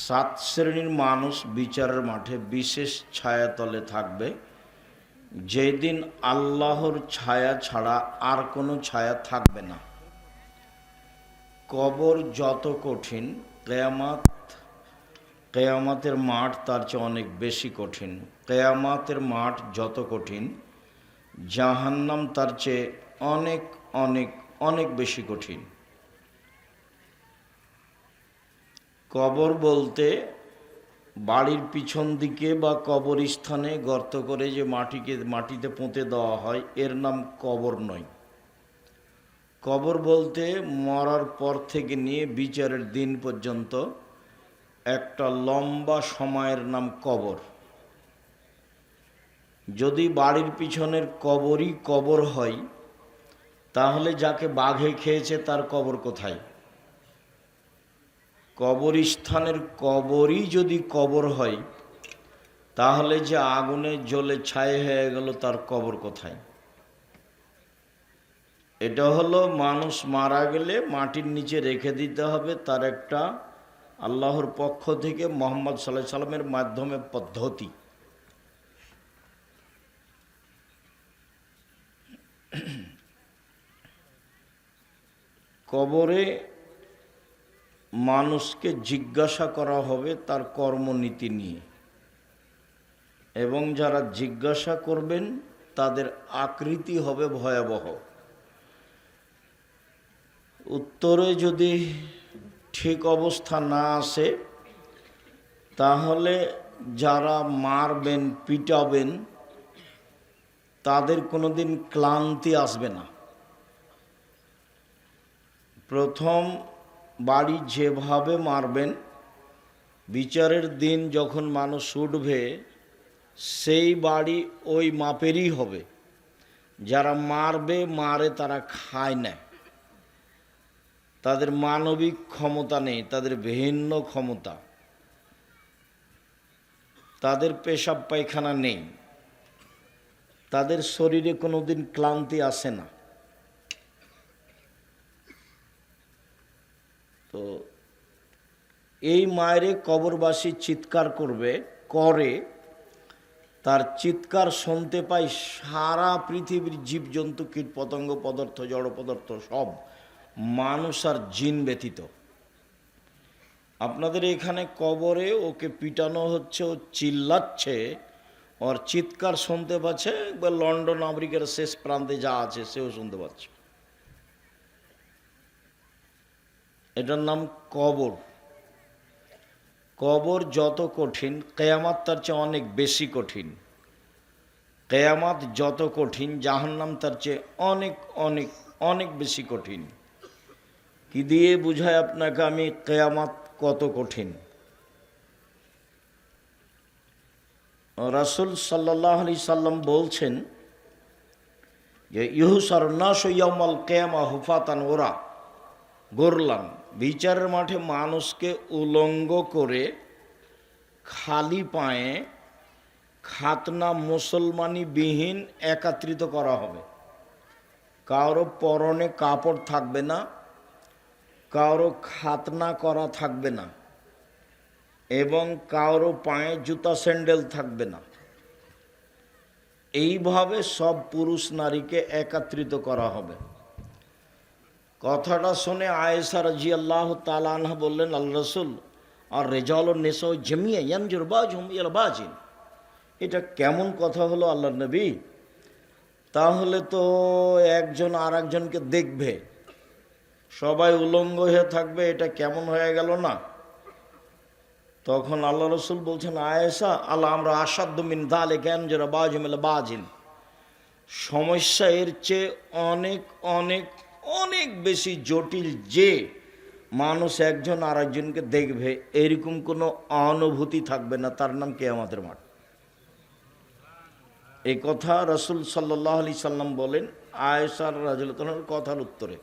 সাত শ্রেণীর মানুষ বিচারের মাঠে বিশেষ ছায়াতলে থাকবে, যেদিন আল্লাহর ছায়া ছাড়া আর কোনো ছায়া থাকবে না। কবর যত কঠিন, কেয়ামতের মাঠ তার চেয়ে অনেক বেশি কঠিন। কেয়ামতের মাঠ যত কঠিন, জাহান্নাম তার চেয়ে অনেক অনেক অনেক বেশি কঠিন। কবর বলতে বাড়ির পিছন দিকে বা কবরস্থানে গর্ত করে যে মাটিতে পুঁতে দেওয়া হয়, এর নাম কবর নয়। কবর বলতে মরার পর থেকে নিয়ে বিচারের দিন পর্যন্ত একটা লম্বা সময়ের নাম কবর। যদি বাড়ির পিছনের কবরই কবর হয়, তাহলে যাকে বাঘে খেয়েছে তার কবর কোথায়? কবরস্থানের কবরই যদি কবর হয়, তাহলে যে আগুনে জ্বলে ছাই হয়ে গেল তার কবর কোথায়? এটা হলো মানুষ মারা গেলে মাটির নিচে রেখে দিতে হবে, তার একটা আল্লাহর পক্ষ থেকে মুহাম্মদ সাল্লাল্লাহু আলাইহি সাল্লামের মাধ্যমে পদ্ধতি। কবরে মানুষকে জিজ্ঞাসা করা হবে তার কর্মনীতি নিয়ে, এবং যারা জিজ্ঞাসা করবেন তাদের আকৃতি হবে ভয়াবহ। উত্তরে যদি ঠিক অবস্থা না আসে, তাহলে যারা মারবেন পিটাবেন তাদের কোনোদিন ক্লান্তি আসবে না। প্রথম বাড়ি যেভাবে মারবেন, বিচারের দিন যখন মানুষ উঠবে সেই বাড়ি ওই মাপেরই হবে। যারা মারে তারা খায় না, তাদের মানবিক ক্ষমতা নেই, তাদের ভিন্ন ক্ষমতা, তাদের পেশাব পায়খানা নেই, তাদের শরীরে কোনোদিন ক্লান্তি আসে না। তো এই মায়েরে কবরবাসী চিৎকার করে, তার চিৎকার শুনতে পাই সারা পৃথিবীর জীবজন্তু, কীট পতঙ্গ, পদার্থ, জড় পদার্থ সব, মানুষ আর জিন ব্যতীত। আপনাদের এখানে কবরে ওকে পিটানো হচ্ছে, ও চিল্লাচ্ছে, ওর চিৎকার শুনতে পাচ্ছে, একবার লন্ডন আমেরিকার শেষ প্রান্তে যা আছে সেও শুনতে পাচ্ছে। এটার নাম কবর। কবর যত কঠিন, কেয়ামত তার চেয়ে অনেক বেশি কঠিন। কেয়ামত যত কঠিন, জাহান্নাম তার চেয়ে অনেক অনেক অনেক বেশি কঠিন। কি দিয়ে বুঝায় আপনাকে আমি কেয়ামত কত কঠিন? রাসূল সাল্লাল্লাহু আলাইহি সাল্লাম বলছেন যে ইউহশারুন নাসু ইয়াউমাল কিয়ামাহ হুফাতান ওরা গোরলান, বিচারের মাঠে মানুষকে উলঙ্গ করে খালি পায়ে খাতনা মুসলমানি বিহীন একত্রিত করা হবে। কারো পরনে কাপড় থাকবে না, কারো খাতনা করা থাকবে না, এবং কারো পায়ে জুতা স্যান্ডেল থাকবে না। এইভাবে সব পুরুষ নারীকে একত্রিত করা হবে। কথাটা শুনে আয়েশা রাদিয়াল্লাহু তাআলা আনহা বললেন, আল্লাহ রাসূল, আর রিজাল ও নিসা জামিয়া ইয়ানজুর বাজহুম ইলা বাজিন, এটা কেমন কথা হলো আল্লাহর নবী? তাহলে তো একজন আর একজনকে দেখবে, সবাই উলঙ্গ হয়ে থাকবে, এটা কেমন হয়ে গেল না? তখন আল্লাহ রসুল বলছেন, আয়েশা, আল্লাহ আমরা আসাধ্য মিন যালিকা ইয়ানজুর বাজহুম ইলা বাজিন, সমস্যা এর চেয়ে অনেক অনেক অনেক বেশি জটিল, যে মানুষ একজন আর একজনকে দেখবে এরকম কোনো অনুভূতি থাকবে না, তার নাম কিয়ামতের মাঠ। এই কথা রাসূল সাল্লাল্লাহু আলাইহি সাল্লাম বলেন আয়েশা রাদিয়াল্লাহু আনহার কথার উত্তরে।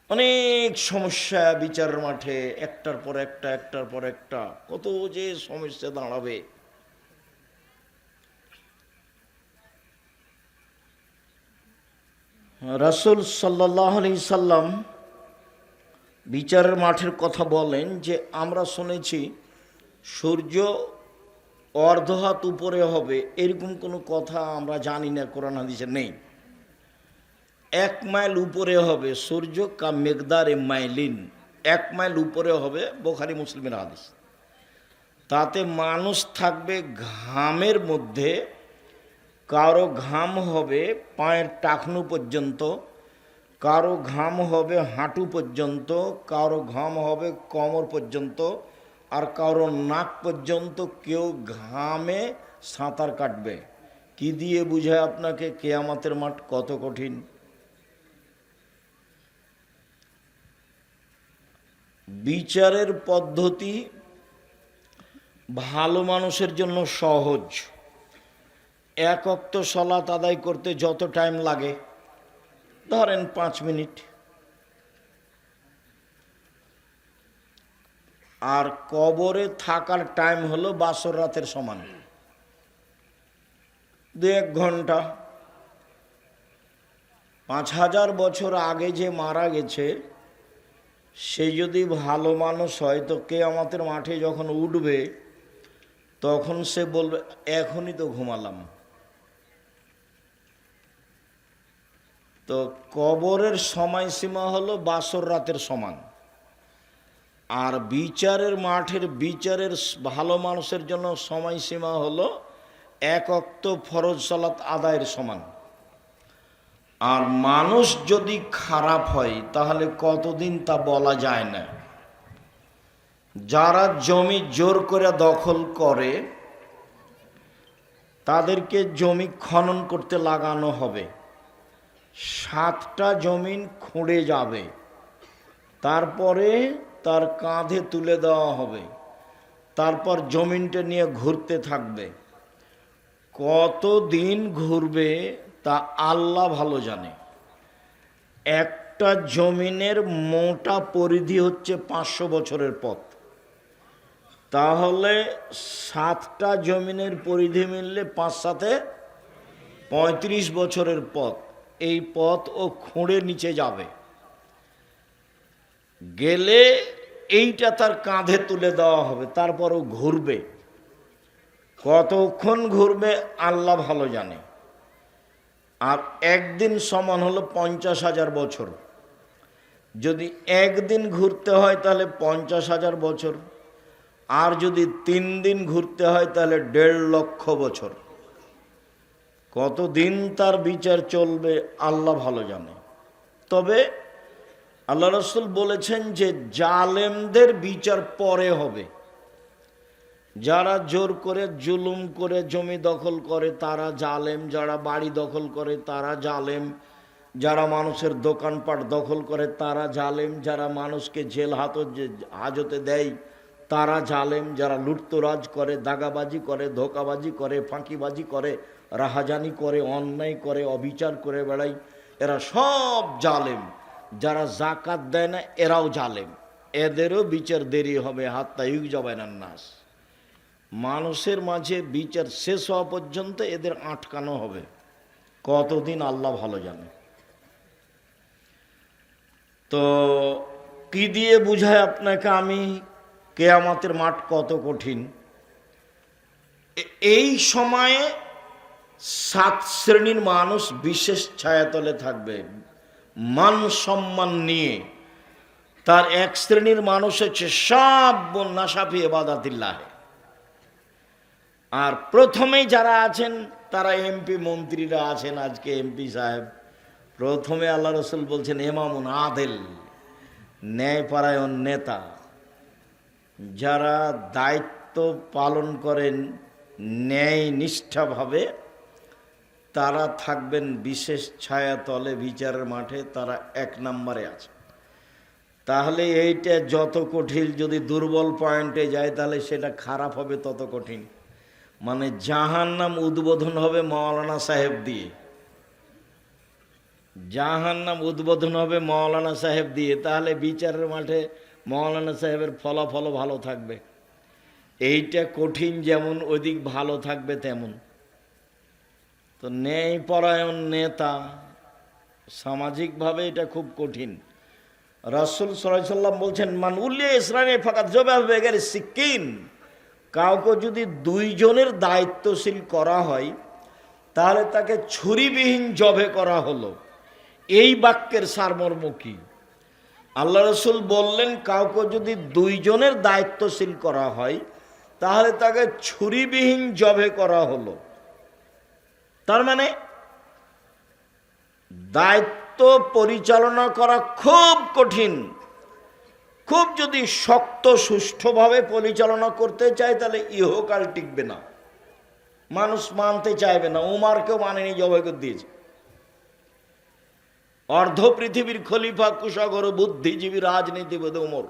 অনেক সমস্যা বিচারের মাঠে, একটার পর একটা কত যে সমস্যা দাঁড়াবে। রাসূল সাল্লাল্লাহু আলাইহি সাল্লাম বিচারের মাঠের কথা বলেন যে আমরা শুনেছি সূর্য অর্ধ হাত উপরে হবে, এরকম কোনো কথা আমরা জানি না, কোরআন হাদিসে নেই। 1 মাইল উপরে হবে সূর্য, কা মেকদারে মাইলিন, 1 মাইল উপরে হবে, বুখারী মুসলিমের হাদিস। তাতে মানুষ থাকবে ঘামের মধ্যে, কারো ঘাম হবে পায়ের টাকনু পর্যন্ত, কারো ঘাম হবে হাঁটু পর্যন্ত, কারো ঘাম হবে কোমর পর্যন্ত, আর কারো নাক পর্যন্ত। কেউ ঘামে সাঁতার কাটবে। কি দিয়ে বুঝায় আপনাকে কিয়ামতের মাঠ কত কঠিন? বিচারের পদ্ধতি ভালো মানুষের জন্য সহজ। 1 ওয়াক্ত সালাত আদায় করতে যত টাইম লাগে ধরেন 5 মিনিট, আর কবরে থাকার টাইম হলো বাসর রাতের সমান, 2-1 ঘন্টা। 5000 বছর আগে যে মারা গেছে সে যদি ভালো মানুষ হয় তো কিয়ামতের মাঠে যখন উঠবে তখন সে বলবে এখনই তো ঘুমালাম। তো কবরের সময়সীমা হলো বাসর রাতের সমান, আর বিচারের মাঠের বিচারের ভালো মানুষের জন্য সময়সীমা হলো 1 ওয়াক্ত ফরজ সালাত আদায়ের সমান। আর মানুষ যদি খারাপ হয় তাহলে কতদিন তা বলা যায় না। যারা জমি জোর করে দখল করে তাদেরকে জমি খনন করতে লাগানো হবে, 7টা জমিন খুঁড়ে যাবে, তারপরে তার কাঁধে তুলে দেওয়া হবে, তারপর জমিনটা নিয়ে ঘুরতে থাকবে। কতদিন ঘুরবে তা আল্লাহ ভালো জানে। একটা জমিনের মোটা পরিধি হচ্ছে 500 বছরের পথ, তাহলে 7টা জমিনের পরিধি মিললে 5-7 35 বছরের পথ। এই পথ ও খুঁড়ে নিচে যাবে, গেলে এইটা তার কাঁধে তুলে দেওয়া হবে, তারপর ও ঘুরবে। কতক্ষণ ঘুরবে আল্লাহ ভালো জানে। আর একদিন সমান হলো 50,000 বছর। যদি একদিন ঘুরতে হয় তাহলে 50,000 বছর, আর যদি 3 দিন ঘুরতে হয় তাহলে 1.5 লক্ষ বছর। কতদিন তার বিচার চলবে আল্লাহ ভালো জানে। তবে আল্লাহ রাসূল বলেছেন যে জালেমদের বিচার পরে হবে। যারা জোর করে জুলুম করে জমি দখল করে তারা জালেম, যারা বাড়ি দখল করে তারা জালেম, যারা মানুষের দোকানপাট দখল করে তারা জালেম, যারা মানুষকে জেল হাজতে দেয় তারা জালেম, যারা লুটতরাজ করে, দাগাবাজি করে, ধোকাবাজি করে, ফাঁকিবাজি করে, রাহাজানি করে, অন্যায় করে, অবিচার করে বেড়ায়, এরা সব জালেম। যারা জাকাত দেয় না এরাও জালেম, এদেরও বিচার দেরি হবে। হাত্তা ইউজাবাইনান নাস, মানুষের মাঝে বিচার শেষ হওয়া পর্যন্ত এদের আটকানো হবে। কতদিন আল্লাহ ভালো জানে। তো কি দিয়ে বুঝায় আপনাকে আমি কিয়ামতের মাঠ কত কঠিন? এই সময়ে 7 শ্রেণীর মানুষ বিশেষ ছায়াতলে থাকবে মান সম্মান নিয়ে। তার 1 শ্রেণীর মানুষ হচ্ছে সব নাশাফি ইবাদাতিল্লাহ। আর প্রথমেই যারা আছেন তারা এমপি মন্ত্রীরা আছেন, আজকে এমপি সাহেব। প্রথমে আল্লাহ রাসূল বলছেন ইমামুন আদিল, ন্যায়পরায়ণ নেতা। যারা দায়িত্ব পালন করেন ন্যায় নিষ্ঠাভাবে তারা থাকবেন বিশেষ ছায়াতলে বিচারের মাঠে, তারা 1 নম্বরে আছে। তাহলে এইটা যত কঠিন, যদি দুর্বল পয়েন্টে যায় তাহলে সেটা খারাপ হবে তত কঠিন। মানে জাহান্নাম উদ্বোধন হবে মাওলানা সাহেব দিয়ে, জাহান্নাম উদ্বোধন হবে মাওলানা সাহেব দিয়ে। তাহলে বিচারের মাঠে মাওলানা সাহেবের ফলাফল ভালো থাকবে। এইটা কঠিন যেমন, ওইদিক ভালো থাকবে তেমন। তো ন্যায়পরায়ণ নেতা সামাজিকভাবে এটা খুব কঠিন। রাসূল সাল্লাল্লাহু আলাইহি সাল্লাম বলছেন, মান উলিয়া ইসরানি ফাকাত যাবাহ বিগাইরি সিকিন, কাউকে যদি দুইজনের দায়িত্বশীল করা হয় তাহলে তাকে ছুরিবিহীন জবে করা হলো। এই বাক্যের সারমর্ম কি? আল্লাহ রসুল বললেন, কাউকে যদি দুইজনের দায়িত্বশীল করা হয় তাহলে তাকে ছুরিবিহীন জবে করা হলো। তার মানে দায়িত্ব পরিচালনা করা খুব কঠিন। খুব যদি শক্ত সুষ্ঠুভাবে পরিচালনা করতে চায় তাহলে ইহকাল টিকবে না, মানুষ মানতে চাইবে না। উমারকেও মানেনি, জবাই করে দিয়েছে। অর্ধ পৃথিবীর খলিফা, কুশাগর, বুদ্ধিজীবী, রাজনীতিবিদ উমর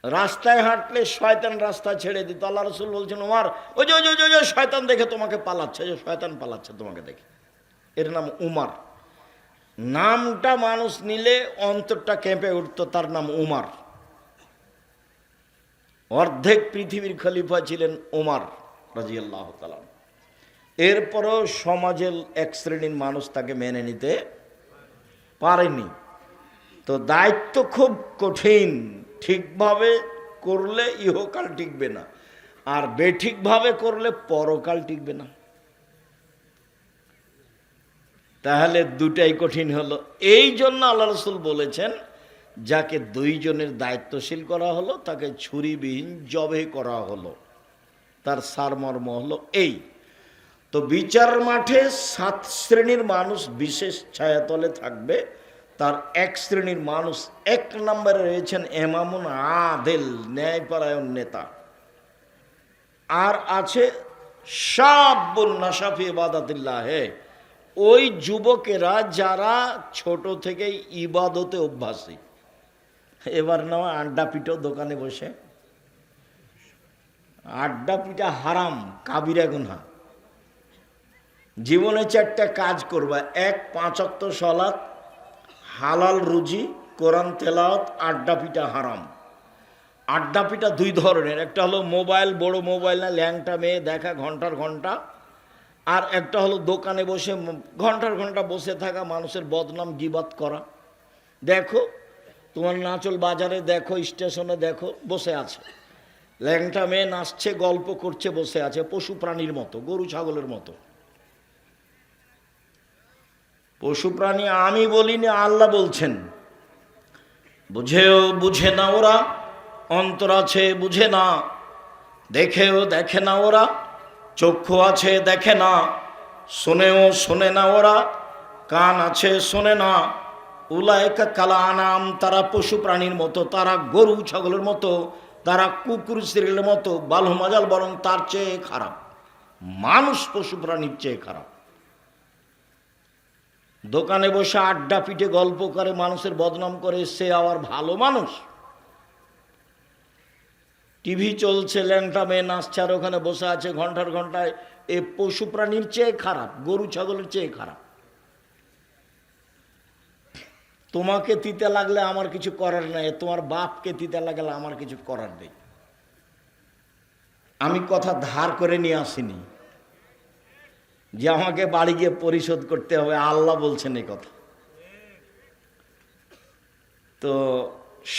রাস্তায় হাঁটলে শয়তান রাস্তা ছেড়ে দিত। আল্লাহ রসুল বলছেন, উমার ওই যে ওই যে শয়তান দেখে তোমাকে পালাচ্ছে, যে শয়তান পালাচ্ছে তোমাকে দেখে। এর নাম উমার। নামটা মানুষ নিলে অন্তরটা কেঁপে উঠত, তার নাম উমার। অর্ধেক পৃথিবীর খলিফা ছিলেন উমার রাদিয়াল্লাহু তাআলা। এরপরও সমাজের এক শ্রেণীর মানুষ তাকে মেনে নিতে পারেনি। তো দায়িত্ব খুব কঠিন। ঠিকভাবে করলে ইহকাল টিকবে না, আর বেঠিকভাবে করলে পরকাল টিকবে না। তাহলে দুটাই কঠিন হলো। এই জন্য আল্লাহ রসুল বলেছেন, যাকে দুইজনের দায়িত্বশীল করা হলো তাকে ছুরিবিহীন জবে করা হলো। তার সারমর্ম হলো এই। তো বিচার মাঠে 7 শ্রেণীর মানুষ বিশেষ ছায়াতলে থাকবে। তার এক শ্রেণীর মানুষ, 1 নম্বরে রয়েছেন ইমামুন আদিল, ন্যায়পরায়ণ নেতা। আর আছে শাবুন নাশা ফি ইবাদাতিল্লাহ, ওই যুবকেরা যারা ছোট থেকেই ইবাদতে অভ্যাসী। এবার নাও আড্ডা পিটো দোকানে বসে, আড্ডা পিটা হারাম, কাবিরা গুনাহ। জীবনে 4টা কাজ করবা: 1 5 ওয়াক্ত সালাত, হালাল রুজি, কোরআন তেলাওয়াত। আড্ডা পিটা হারাম। আড্ডা পিটা 2 ধরনের, একটা হলো মোবাইল, বড় মোবাইল না ল্যাংটা মেয়ে দেখা ঘন্টার ঘন্টা, আর একটা হলো দোকানে বসে ঘন্টার ঘন্টা বসে থাকা, মানুষের বদনাম গিবাত করা। দেখো তোমার নাচল বাজারে দেখো, স্টেশনে দেখো, বসে আছে ল্যাংটা মেয়ে, নাচছে, গল্প করছে, বসে আছে পশু প্রাণীর মতো, গরু ছাগলের মতো। পশু প্রাণী আমি বলিনি, আল্লাহ বলছেন। বুঝেও বুঝে না ওরা, অন্তর আছে বুঝে না, দেখেও দেখে না ওরা, চক্ষু আছে দেখে না, শোনেও শোনে না ওরা, কান আছে শোনে না। উলাইকা কাল আনাম, তারা পশু প্রাণীর মতো, তারা গরু ছাগলের মতো, তারা কুকুর শ্রীলের মতো। বালহু মাজাল, বরং তার চেয়ে খারাপ। মানুষ পশু প্রাণীর চেয়ে খারাপ। দোকানে বসে আড্ডা পিটে গল্প করে, মানুষের বদনাম করে, সে আবার ভালো মানুষ। টিভি চলছে, ল্যাংটা মেয়ে নাচছে, আর ওখানে বসে আছে ঘন্টার ঘন্টায়। এ পশু প্রাণীর চেয়ে খারাপ, গরু ছাগলের চেয়ে খারাপ। তোমাকে তিতে লাগলে আমার কিছু করার নেই, তোমার বাপকে তিতে লাগলে আমার কিছু করার নেই। আমি কথা ধার করে নিয়ে আসিনি যে আমাকে বাড়ি গিয়ে পরিশোধ করতে হবে। আল্লাহ বলছেন এই কথা। তো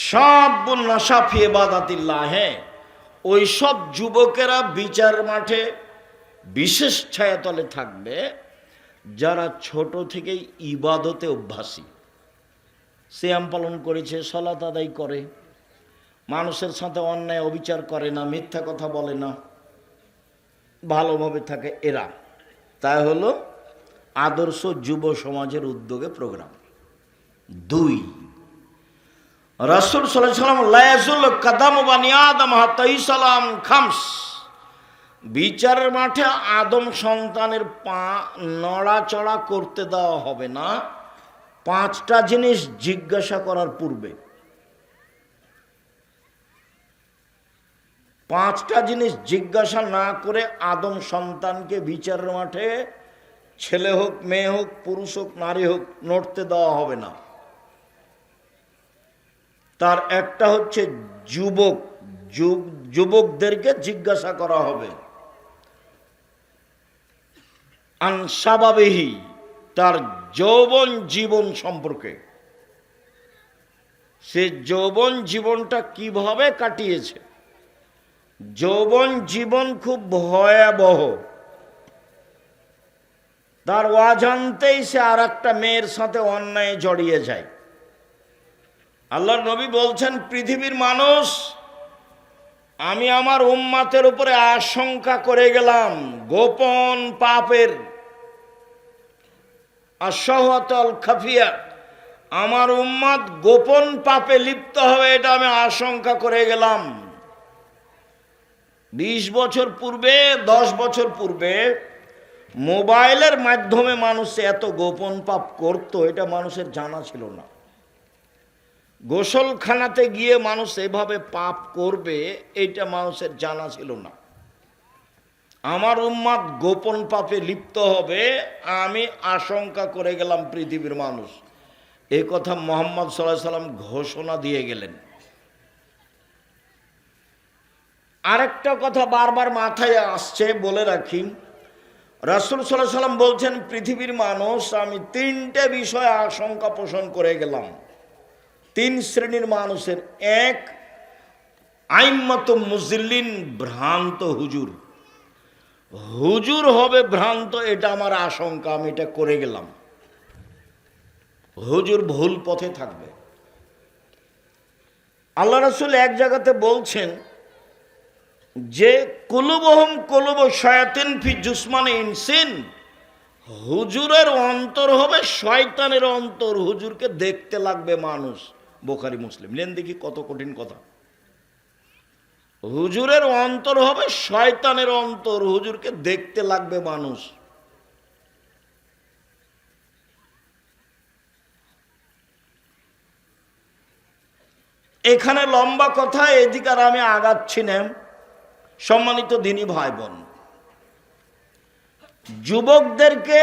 শাবুন নাশা ফি ইবাদাতিল্লাহ, ওই সব যুবকেরা বিচার মাঠে বিশেষ ছায়াতলে থাকবে যারা ছোট থেকেই ইবাদতে অভ্যাসী। সিয়াম পালন করেছে, সালাত আদায় করে, মানুষের সাথে অন্যায় অবিচার করে না, মিথ্যা কথা বলে না, ভালোভাবে থাকে এরা। তাই হলো আদর্শ যুব সমাজের উদ্যোগে প্রোগ্রাম। 2, রাসূল সাল্লাল্লাহু আলাইহি ওয়াসাল্লাম লা ইয়াজুল কাদামু বানি আদম হাত্তা ইসলাম খামস, বিচারের মাঠে আদম সন্তানের পা নড়াচড়া করতে দেওয়া হবে না 5টা জিনিস জিজ্ঞাসা করার পূর্বে। 5টা জিনিস জিজ্ঞাসা না করে আদম সন্তানকে বিচারের মাঠে, ছেলে হোক মেয়ে হোক, পুরুষ হোক নারী হোক, নড়তে দেওয়া হবে না। তার একটা হচ্ছে যুবকদেরকে জিজ্ঞাসা করা হবে আনসাবাবিহি, তার যৌবন জীবন সম্পর্কে। সে যৌবন জীবনটা কিভাবে কাটিয়েছে। যৌবন জীবন খুব ভয়াবহ। তার অজান্তেই সে আর একটা মেয়ের সাথে অন্যায় জড়িয়ে যায়। আল্লাহর নবী বলছেন, পৃথিবীর মানুষ, আমি আমার উম্মাতের উপরে আশঙ্কা করে গেলাম গোপন পাপের, আশহাওয়াতুল খাফিয়া, আমার উম্মাত গোপন পাপে লিপ্ত হবে, এটা আমি আশঙ্কা করে গেলাম। 20 বছর পূর্বে, 10 বছর পূর্বে মোবাইলের মাধ্যমে মানুষ এত গোপন পাপ করত, এটা মানুষের জানা ছিল না। গোসলখানাতে গিয়ে মানুষ এভাবে পাপ করবে, এটা মানুষের জানা ছিল না। আমার উম্মাত গোপন পাপে লিপ্ত হবে, আমি আশঙ্কা করে গেলাম পৃথিবীর মানুষ। এই কথা মুহাম্মদ সাল্লাল্লাহু আলাইহি সাল্লাম ঘোষণা দিয়ে গেলেন। আরেকটা কথা বারবার মাথায় আসছে, বলে রাখি। রাসূল সাল্লাল্লাহু আলাইহি সাল্লাম বলছেন, পৃথিবীর মানুষ, আমি 3টে বিষয়ে আশঙ্কা পোষণ করে গেলাম। 3 শ্রেণীর মানুষের। 1, আইম্মাতুম মুযিল্লিন, ভ্রান্ত হুজুর। হুজুর হবে ভ্রান্ত, এটা আমার আশঙ্কা, আমি এটা করে গেলাম। হুজুর ভুল পথে থাকবে। আল্লাহ রাসূল এক জায়গাতে বলছেন যে কুলুবহুম কুলুবু শায়াতিন ফি জুসমানি ইনসিন, হুজুরের অন্তর হবে শয়তানের অন্তর, হুজুরকে দেখতে লাগবে মানুষ। বুখারী মুসলিম। নেন দেখি কত কঠিন কথা। হুজুরের অন্তর হবে শয়তানের অন্তর, হুজুরকে দেখতে লাগবে মানুষ। এখানে লম্বা কথা, এদিকে আর আমি আগাচ্ছি না। সম্মানিত দিনী ভাই বোন, যুবকদেরকে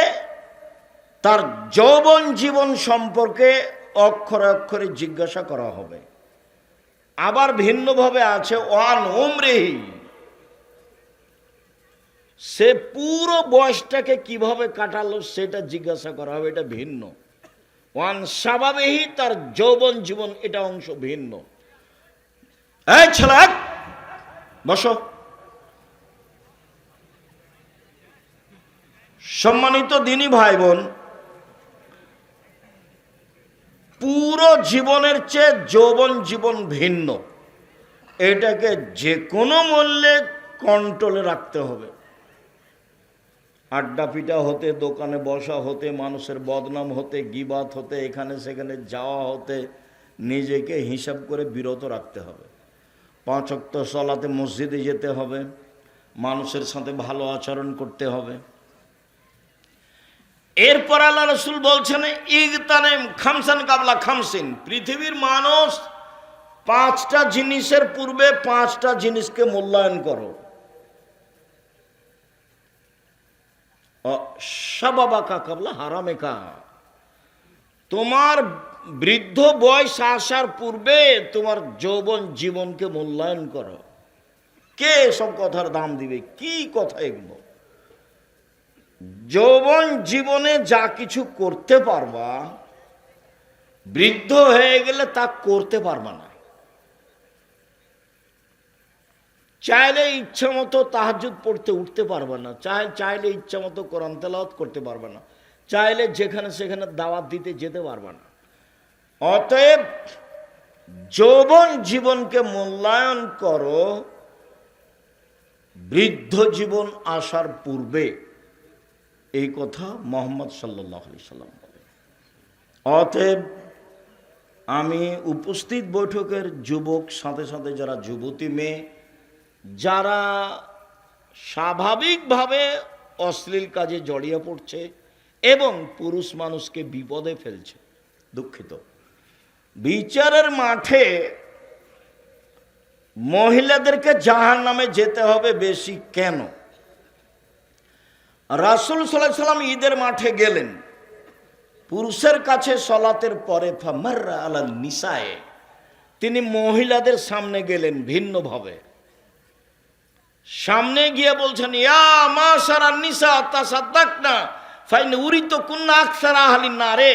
তার যৌবন জীবন সম্পর্কে অক্ষরে অক্ষরে জিজ্ঞাসা করা হবে। আবার ভিন্নভাবে আছে ওয়ান উমরিহি, সে পুরো বয়সটাকে কিভাবে কাটালো সেটা জিজ্ঞাসা করা হবে, এটা ভিন্ন। ওয়ান শাবাবিহি, তার যৌবন জীবন, এটা অংশ ভিন্ন। এই ছেলে বসো। সম্মানিত দিনী ভাই বোন, পুরো জীবনের চেয়ে যৌবন জীবন ভিন্ন। এটাকে যে কোনো মূল্যে কন্ট্রোলে রাখতে হবে। আড্ডা পিটা হতে, দোকানে বসা হতে, মানুষের বদনাম হতে, গীবাত হতে, এখানে সেখানে যাওয়া হতে নিজেকে হিসাব করে বিরত রাখতে হবে। 5 ওয়াক্ত সালাতে মসজিদে যেতে হবে, মানুষের সাথে ভালো আচরণ করতে হবে। এরপর আল্লাহ রাসূল বলছেন, ইগতানিম খামসান কাবলা খামসিন, পৃথিবীর মানুষ 5টা জিনিসের পূর্বে 5টা জিনিসকে মূল্যায়ন করো। শাবাবাকা কাবলা হারামেকা, তোমার বৃদ্ধ বয়স আসার পূর্বে তোমার যৌবন জীবনকে মূল্যায়ন করো। কে সব কথার দাম দিবে? কি কথা এগুলো? যৌবন জীবনে যা কিছু করতে পারবা, বৃদ্ধ হয়ে গেলে তা করতে পারবা না। চাইলে ইচ্ছা মতো তাহাজ্জুদ পড়তে উঠতে পারবে না, চাইলে ইচ্ছা মতো কোরআন তেলাওয়াত করতে পারবে না, চাইলে যেখানে সেখানে দাওয়াত দিতে যেতে পারবে না। অতএব যৌবন জীবনকে মূল্যায়ন করো বৃদ্ধ জীবন আসার পূর্বে, এই কথা মুহাম্মদ সাল্লাল্লাহু আলাইহি সাল্লাম বলেন। অতএব আমি উপস্থিত বৈঠকের যুবক, সাথে সাথে যারা যুবতী মেয়ে, যারা স্বাভাবিকভাবে অশ্লীল কাজে জড়িয়ে পড়ছে এবং পুরুষ মানুষকে বিপদে ফেলছে, দুঃখিত, বিচারের মাঠে মহিলাদেরকে জাহান্নামে যেতে হবে বেশি কেন? রাসূল সাল্লাল্লাহু আলাইহি সাল্লাম ঈদের মাঠে গেলেন, পুরুষের কাছে সলাতের পরে ফামাররা আলা নিসায়ে, তিনি মহিলাদের সামনে গেলেন ভিন্নভাবে। সামনে গিয়ে বলছেন, ইয়া মাশারান নিসা তাসাদ্দাকনা ফাইন উরিতু কুন্না আকসারা আহলিন নারে,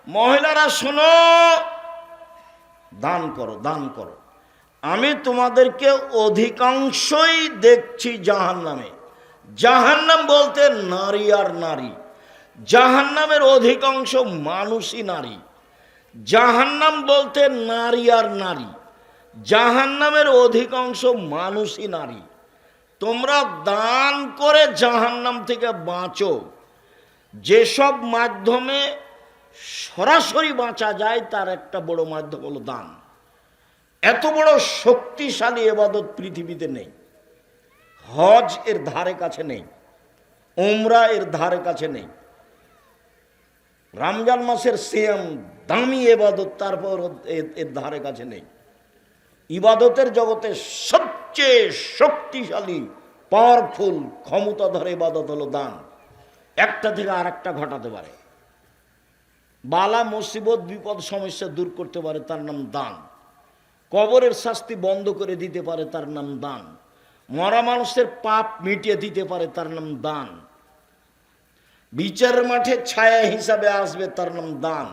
মহিলারা শোনো, দান করো, দান করো। আমি তোমাদেরকে অধিকাংশই দেখছি জাহান্নামে। জাহান্নাম বলতে নারী আর নারী, জাহান্নামের অধিকাংশ মানুষই নারী। জাহান্নাম বলতে নারী আর নারী, জাহান্নামের অধিকাংশ মানুষই নারী। তোমরা দান করে জাহান্নাম থেকে বাঁচো। যেসব মাধ্যমে সরাসরি বাঁচা যায় তার একটা বড় মাধ্যম হলো দান। এত বড় শক্তিশালী ইবাদত পৃথিবীতে নেই। হজ এর ধারে কাছে নেই, উমরা এর ধারে কাছে নেই। রমজান মাসের সিয়াম দামি ইবাদত, তারপর এর ধারে কাছে নেই। ইবাদতের জগতে সবচেয়ে শক্তিশালী পাওয়ারফুল ক্ষমতাধর ইবাদত হলো দান। একটা থেকে আর একটা ঘটাতে পারে, বালা মুসিবত বিপদ সমস্যা দূর করতে পারে, তার নাম দান। কবরের শাস্তি বন্ধ করে দিতে পারে, তার নাম দান। মরা মানুষের পাপ মিটিয়ে দিতে পারে, তার নাম দান। বিচারের মাঠে ছায়া হিসাবে আসবে, তার নাম দান।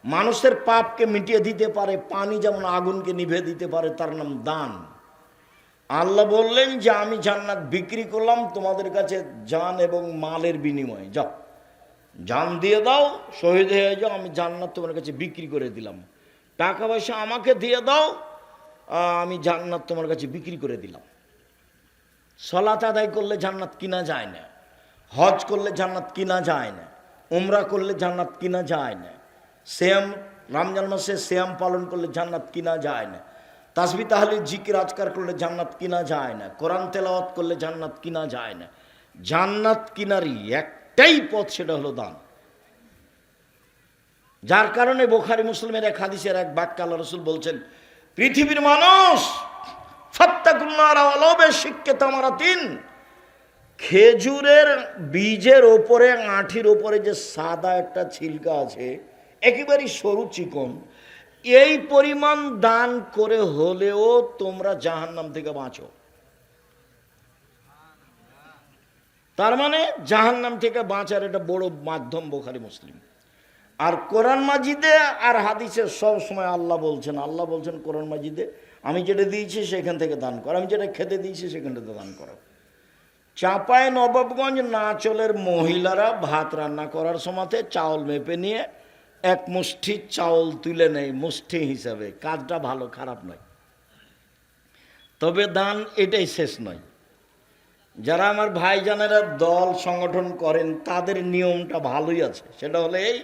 মানুষের পাপকে মিটিয়ে দিতে পারে, পানি যেমন আগুনকে নিভে দিতে পারে, তার নাম দান। আল্লাহ বললেন যে আমি জান্নাত বিক্রি করলাম তোমাদের কাছে জান এবং মালের বিনিময়ে। যাও, জান দিয়ে দাও, শহীদ হয়ে যাও, আমি জান্নাত তোমার কাছে বিক্রি করে দিলাম। টাকা পয়সা আমাকে দিয়ে দাও, আমি জান্নাত তোমার কাছে বিক্রি করে দিলাম। সালাত আদায় করলে জান্নাত কিনা যায় না, হজ করলে জান্নাত কিনা যায় না, উমরা করলে জান্নাত কিনা যায় না, সিয়াম রমজান মাসে সিয়াম পালন করলে জান্নাত কিনা যায় না, তাসবিহ তাহলিল জিকির আজকার করলে জান্নাত কিনা যায় না, কোরআন তেলাওয়াত করলে জান্নাত কিনা যায় না। জান্নাত কিনারই একটাই পথ, সেটা হলো দান। যার কারণে বুখারী মুসলিমের এক হাদিসের এক বাক্যে আল্লাহ রাসূল বলছেন, পৃথিবীর মানুষ ফাত্তাকুন্নার ওয়ালাউ বিশিক্কি তামারাতিন, খেজুরের বীজের ওপরে, আঁঠির ওপরে যে সাদা একটা ছিলকা আছে, একেবারেই সরু চিকন, এই পরিমাণ দান করে হলেও তোমরা জাহান্নাম থেকে বাঁচো। তার মানে জাহান্নাম থেকে বাঁচার এটা বড় মাধ্যম বুখারী মুসলিম। আর কোরআন মাজিদে আর হাদিসে সব সময় আল্লাহ বলছেন কোরআন মাজিদে, আমি যেটা দিয়েছি সেখান থেকে দান করো, আমি যেটা খেতে দিয়েছি সেখান থেকে দান করো। চাঁপাই নবাবগঞ্জ নাচলের মহিলারা ভাত রান্না করার সময়তে চাউল মেপে নিয়ে এক মুষ্টি চাউল তুলে নেয় মুষ্টি হিসাবে। কাজটা ভালো, খারাপ নয়, তবে দান এটাই শেষ নয়। যারা আমার ভাইজানেরা দল সংগঠন করেন তাদের নিয়মটা ভালোই আছে, সেটা হলে এই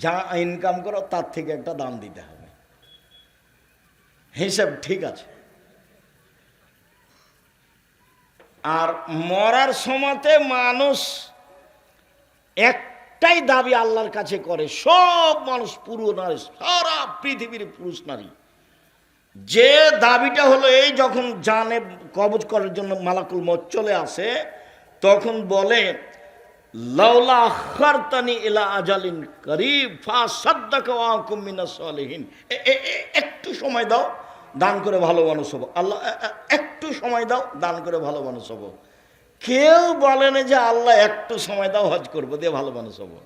যা ইনকাম করো তার থেকে একটা দান দিতে হবে, হিসাব ঠিক আছে। আর মরার সময়তে মানুষ একটাই দাবি আল্লাহর কাছে করে, সব মানুষ, পুরো নারী, সারা পৃথিবীর পুরুষ নারী, যে দাবিটা হলো এই, যখন জানে কবজ করার জন্য মালাকুল মউত চলে আসে, তখন বলে লাউলা আখারতানি ইলা আজালিন করিব ফাসাদদাকা ওয়া আকুম মিনাস সালিহিন, একটু সময় দাও, দান করে ভালো মানুষ হবো। আল্লাহ একটু সময় দাও, দান করে ভালো মানুষ হবো। কেউ বলেন যে আল্লাহ একটু সময় দাও, হজ করবো, দিয়ে ভালো মানুষ হবো।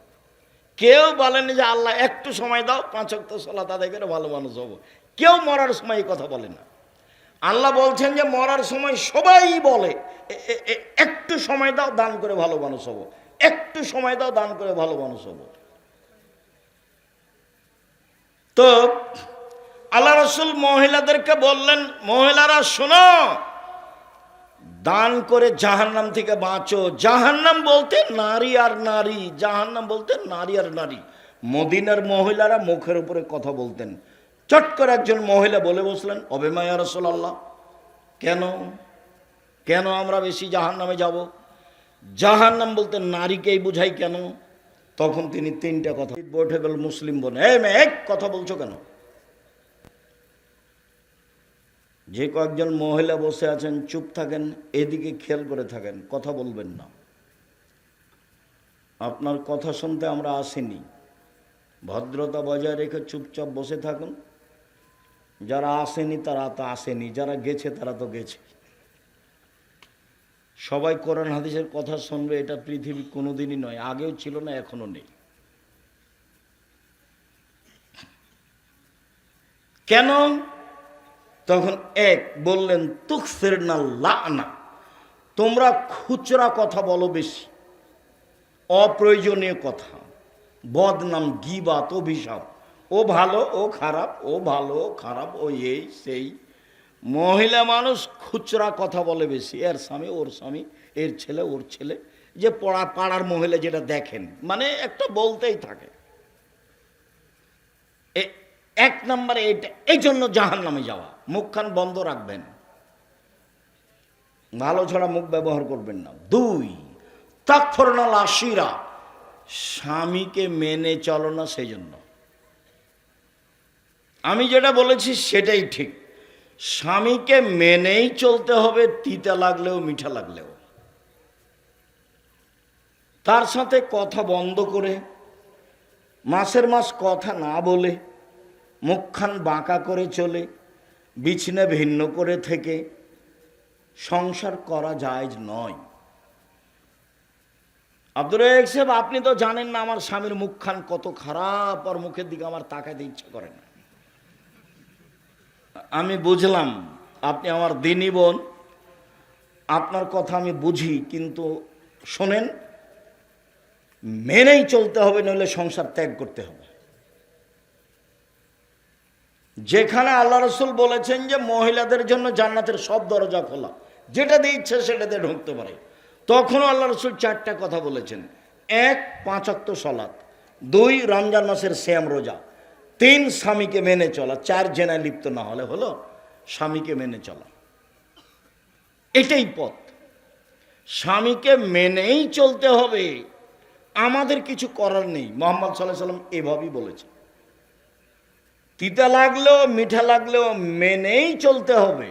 কেউ বলেন যে আল্লাহ একটু সময় দাও, 5 ওয়াক্ত সালাত আদায় করে ভালো মানুষ হবো। কেউ মরার সময় এই কথা বলে না। আল্লাহ বলছেন যে মরার সময় সবাই বলে একটু সময় দাও, দান করে ভালো মানুষ হবো, একটু সময় দাও, দান করে ভালো মানুষ হবো। তো আল্লাহ রাসূল মহিলাদেরকে বললেন, মহিলারা শোনো, দান করে জাহান্নাম থেকে বাঁচো। জাহান্নাম বলতে নারী আর নারী, জাহান্নাম বলতে নারী আর নারী। মদিনার মহিলারা মুখের উপরে কথা বলতেন। চট করে একজন মহিলা বলে বসলেন, অবিমা ইয়া রাসূলুল্লাহ, কেন কেন আমরা বেশি জাহান্নামে যাব? জাহান্নাম বলতে নারীকেই বুঝাই কেন? তখন তিনি 3টা কথা বলে গেল। মুসলিম বলে, এই মেয়ে, এক কথা বলছো কেন? যে কয়েকজন মহিলা বসে আছেন চুপ থাকেন, এদিকে খেয়াল করে থাকেন, কথা বলবেন না। আপনার কথা শুনতে আমরা আসিনি, ভদ্রতা বজায় রেখে চুপচাপ বসে থাকুন। যারা আসেনি তারা তো আসেনি, যারা গেছে তারা তো গেছে। সবাই কোরআন হাদিসের কথা শুনবে এটা পৃথিবী কোনোদিনই নয়, আগেও ছিল না, এখনো নেই। কেন? তখন এক বললেন তুকসিরনা লানা, তোমরা খুচরা কথা বলো বেশি, অপ্রয়োজনীয় কথা, বদনাম, গীবাত, অভিশাপ, ও ভালো ও খারাপ, ও ভালো ও খারাপ, ও এই সেই। মহিলা মানুষ খুচরা কথা বলে বেশি, এর স্বামী ওর স্বামী, এর ছেলে ওর ছেলে, যে পাড়ার মহিলা যেটা দেখেন, মানে একটা বলতেই থাকে। এক নম্বরে এইটা, এই জন্য জাহান্নামে যাওয়া। মুখখান বন্ধ রাখবেন, ভালো ছড়া মুখ ব্যবহার করবেন না। দুই, তাকফুরনাল আশিরা, স্বামীকে মেনে চলো না। সেই জন্য আমি যেটা বলেছি সেটাই ঠিক, স্বামীকে মেনেই চলতে হবে, তিতা লাগলেও মিঠা লাগলেও। তার সাথে কথা বন্ধ করে, মাসের মাস কথা না বলে, মুখখান বাঁকা করে চলে, বিছানা ভিন্ন করে থেকে সংসার করা জায়েজ নয়। আব্দুর রাজ্জাক সাহেব, আপনি তো জানেন না আমার স্বামীর মুখখান কত খারাপ, আর মুখের দিকে আমার তাকাতে ইচ্ছা করে না। আমি বুঝলাম আপনি আমার দিনী বোন, আপনার কথা আমি বুঝি, কিন্তু শোনেন, মেনেই চলতে হবে, নইলে সংসার ত্যাগ করতে হবে। যেখানে আল্লাহ রসুল বলেছেন যে মহিলাদের জন্য জান্নাতের সব দরজা খোলা, যেটা দিয়ে ইচ্ছে সেটাতে ঢুকতে পারে, তখনও আল্লাহ রসুল চারটা কথা বলেছেন। এক, 5 ওয়াক্ত সালাত। 2, রমজান মাসের সিয়াম রোজা। 3, স্বামীকে মেনে চলা। 4, জেনায় লিপ্ত না হলে হলো স্বামীকে মেনে চলা। এটাই পথ, স্বামীকে মেনেই চলতে হবে, আমাদের কিছু করার নেই। মুহাম্মদ সাল্লাল্লাহু আলাইহি ওয়াসাল্লাম এভাবেই বলেছে, তিতা লাগলেও মিঠা লাগলেও মেনেই চলতে হবে।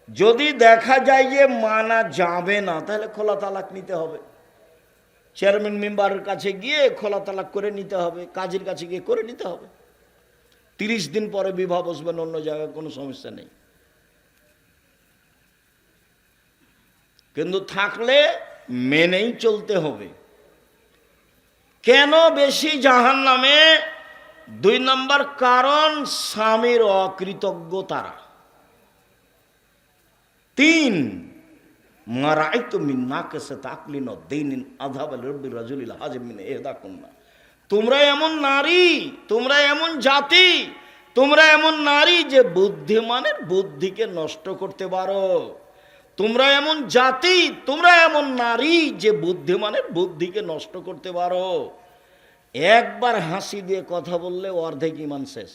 যদি দেখা যায় যে মানা যাবে না, তাহলে খোলা তালাক নিতে হবে। চেয়ারম্যান মেম্বারের কাছে গিয়ে খোলা তালাক করে নিতে হবে, কাজীর কাছে গিয়ে করে নিতে হবে। 30 দিন পরে বিবাহ বসবেন অন্য জায়গায়, কোনো সমস্যা নেই। কিন্তু থাকলে মেনেই চলতে হবে। কেন বেশি জাহান্নামে? 2 নম্বর কারণ, স্বামীর অকৃতজ্ঞতারা। 3, মারাইতু মিন নাকিসাত আকলিন ওয়া দীনিন আযহাবা লিরাব্বির রাজুলিল হাজিম মিন ইহদাকুন্না। তোমরা এমন নারী, তোমরা এমন জাতি, তোমরা এমন নারী যে বুদ্ধিমানের বুদ্ধিকে নষ্ট করতে পারো। তোমরা এমন জাতি, তোমরা এমন নারী যে বুদ্ধিমানের বুদ্ধিকে নষ্ট করতে পারো। একবার হাসি দিয়ে কথা বললে অর্ধেক ঈমান শেষ।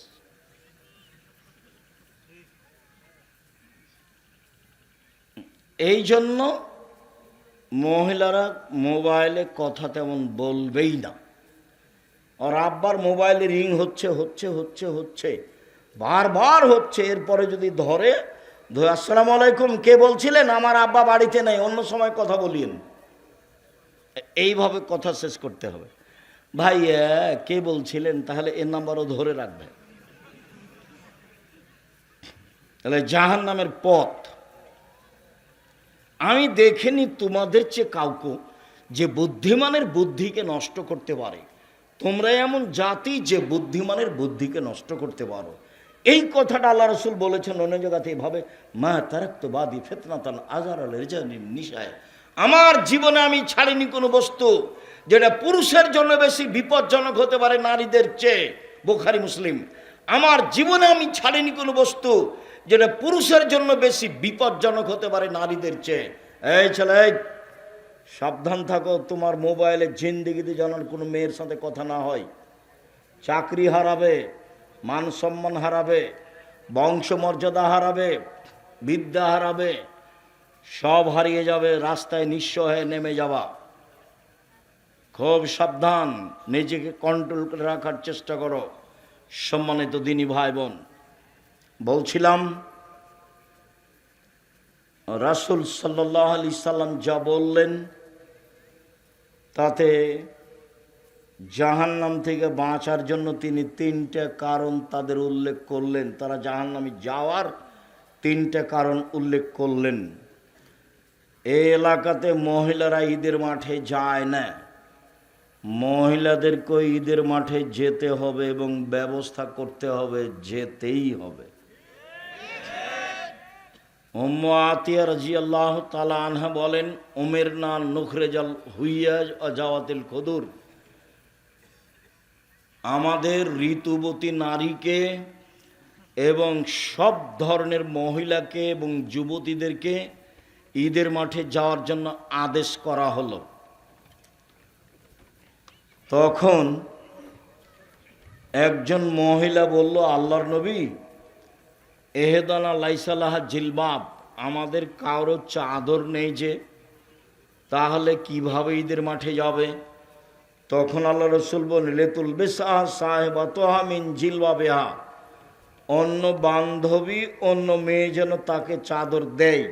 এই জন্য মহিলারা মোবাইলে কথা তেমন বলবেই না। আর আব্বার মোবাইলে রিং হচ্ছে হচ্ছে হচ্ছে হচ্ছে বারবার হচ্ছে, এরপরে যদি ধরে, আসসালামু আলাইকুম, কে বলছিলেন? আমার আব্বা বাড়িতে নেই, অন্য সময় কথা বলিয়েন। এইভাবে কথা শেষ করতে হবে। ভাই কে বলছিলেন? তাহলে এর নাম্বারও ধরে রাখবে। তাহলে জাহান্নামের পথ। আমি দেখিনি তোমাদের চেয়ে কাউকে যে বুদ্ধিমানের বুদ্ধিকে নষ্ট করতে পারে। তোমরা এমন জাতি যে বুদ্ধিমানের বুদ্ধিকে নষ্ট করতে পারো। এই কথাটা আল্লাহ রসুল বলেছেন অন্য জায়গাতে এভাবে, মা তারাক্তু বাদি ফিতনাতান আযহারা লিরজালিন নিসায়। আমার জীবনে আমি ছাড়িনি কোনো বস্তু যেটা পুরুষের জন্য বেশি বিপজ্জনক হতে পারে নারীদের চেয়ে। বুখারী মুসলিম। আমার জীবনে আমি ছাড়িনি কোনো বস্তু যেটা পুরুষের জন্য বেশি বিপজ্জনক হতে পারে নারীদের চেয়ে। এই ছেলে, সাবধান থাকো, তোমার মোবাইলে জিন্দেগিতে যেন কোনো মেয়ের সাথে কথা না হয়। চাকরি হারাবে, মান সম্মান হারাবে, বংশমর্যাদা হারাবে, বিদ্যা হারাবে, সব হারিয়ে যাবে, রাস্তায় নিঃস্ব হয়ে নেমে যাবা। খুব সাবধান, নিজেকে কন্ট্রোল করে রাখার চেষ্টা করো। সম্মানিত দিনী ভাই বোন, বলছিলাম রাসূল সাল্লাল্লাহু আলাইহি সাল্লাম যা বললেন তাতে জাহান্নাম থেকে বাঁচার জন্য তিনি 3টে কারণ তাদের উল্লেখ করলেন। তারা জাহান্নামে যাওয়ার 3টে কারণ উল্লেখ করলেন। এই এলাকাতে মহিলারা ঈদের মাঠে যায় না, মহিলাদেরকে ঈদের মাঠে যেতে হবে এবং ব্যবস্থা করতে হবে, যেতেই হবে। উম্মু আতিয়া রাদিয়াল্লাহু তাআলা আনহা বলেন, উমিরনা নুখরিজাল হুইয়াজ ওয়া জাওয়াতিল কুদুর, আমাদের ঋতুবতী নারীকে এবং সব ধরনের মহিলাকে এবং যুবতীদেরকে ঈদের মাঠে যাওয়ার জন্য আদেশ করা হলো। তখন একজন মহিলা বলল, আল্লাহর নবী, এহেদানা লাইসালাহা জিলবাব, আমাদের কারো চাদর নেই যে, তাহলে কিভাবে ঈদের মাঠে যাবে? তখন আল্লাহ রসুল বলেন, লেতুল বেসা সাহেবাতহা মিন জিলবাবিহা, অন্য বান্ধবী অন্য মেয়ে যেন তাকে চাদর দেয়,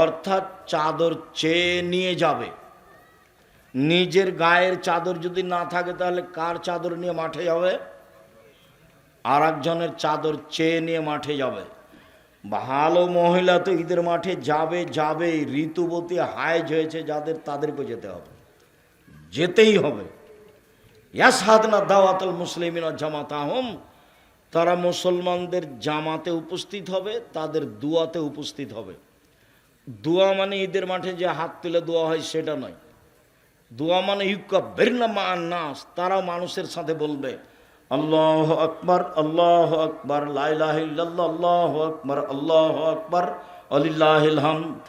অর্থাৎ চাদর চেয়ে নিয়ে যাবে। নিজের গায়ের চাদর যদি না থাকে তাহলে কার চাদর নিয়ে মাঠে যাবে? আর একজনের চাদর চেয়ে নিয়ে মাঠে যাবে। ভালো মহিলা তো ঈদের মাঠে যাবে, ঋতুবতী হায়েজ হয়েছে যাদের, তাদেরকে যেতে হবে, যেতেই হবে। ইয়াসহাদনা দাওয়াতুল মুসলিমিনা জামাতাহুম, তারা মুসলমানদের জামাতে উপস্থিত হবে, তাদের দুয়াতে উপস্থিত হবে। দোয়া মানে ঈদের মাঠে যে হাত তুলে দোয়া হয় সেটা নয়। দোয়া মানে ইউকাব্বিরনা মা'আন নাস, তারা মানুষের সাথে বলবে, আল্লাহু আকবার, আল্লাহু আকবার, লা ইলাহা ইল্লাল্লাহ, আল্লাহু আকবার, আল্লাহু আকবার, ওয়ালিল্লাহিল হামদ,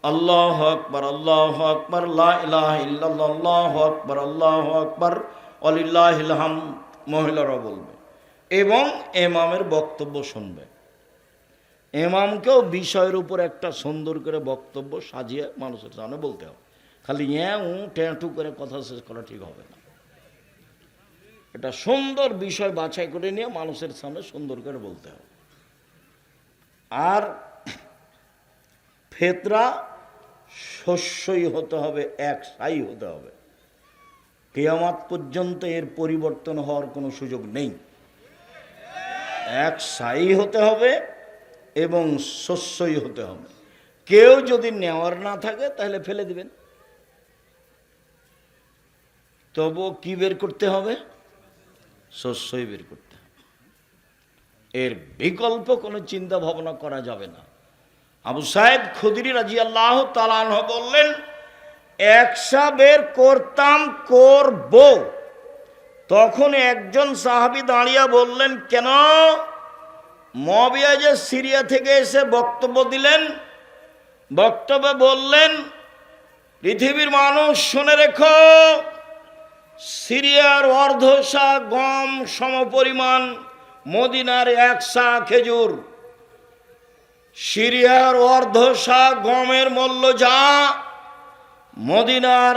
আল্লাহু আকবার, আল্লাহু আকবার, লা ইলাহা ইল্লাল্লাহ, আল্লাহু আকবার, আল্লাহু আকবার, ওয়ালিল্লাহিল হামদ। মহিলারা বলবে এবং ইমামের বক্তব্য শুনবে। ইমামকেও বিষয়ের উপর একটা সুন্দর করে বক্তব্য সাজিয়ে মানুষের সামনে বলতে হবে। খালি ট্যাঁটু করে কথা শেষ করা ঠিক হবে না। এটা সুন্দর বিষয় বাছাই করে নিয়ে মানুষের সামনে সুন্দর করে বলতে হবে। আর ফেতরা শস্যই হতে হবে, একসাই হতে হবে। কিয়ামত পর্যন্ত এর পরিবর্তন হওয়ার কোনো সুযোগ নেই। একসাই হতে হবে এবং শস্যই হতে হবে। কেউ যদি নেওয়ার না থাকে তাহলে ফেলে দিবেন। তবু কি বের করতে হবে? শস্যই বের করতে হবে। এর বিকল্প কোনো চিন্তা ভাবনা করা যাবে না। আবু সাইদ খুদরি রাদিয়াল্লাহু তাআলা আনহু বললেন, একসা বের করতাম, করব। তখন একজন সাহাবী দাঁড়িয়ে বললেন, কেন? মুআবিয়া যে সিরিয়া থেকে এসে বক্তব্য দিলেন, বক্তব্যে বললেন, পৃথিবীর মানুষ শুনে রেখো, সিরিয়ার অর্ধশা গম সমপরিমাণ মদিনার একশা খেজুর। সিরিয়ার অর্ধশা গমের মূল্য যা, মদিনার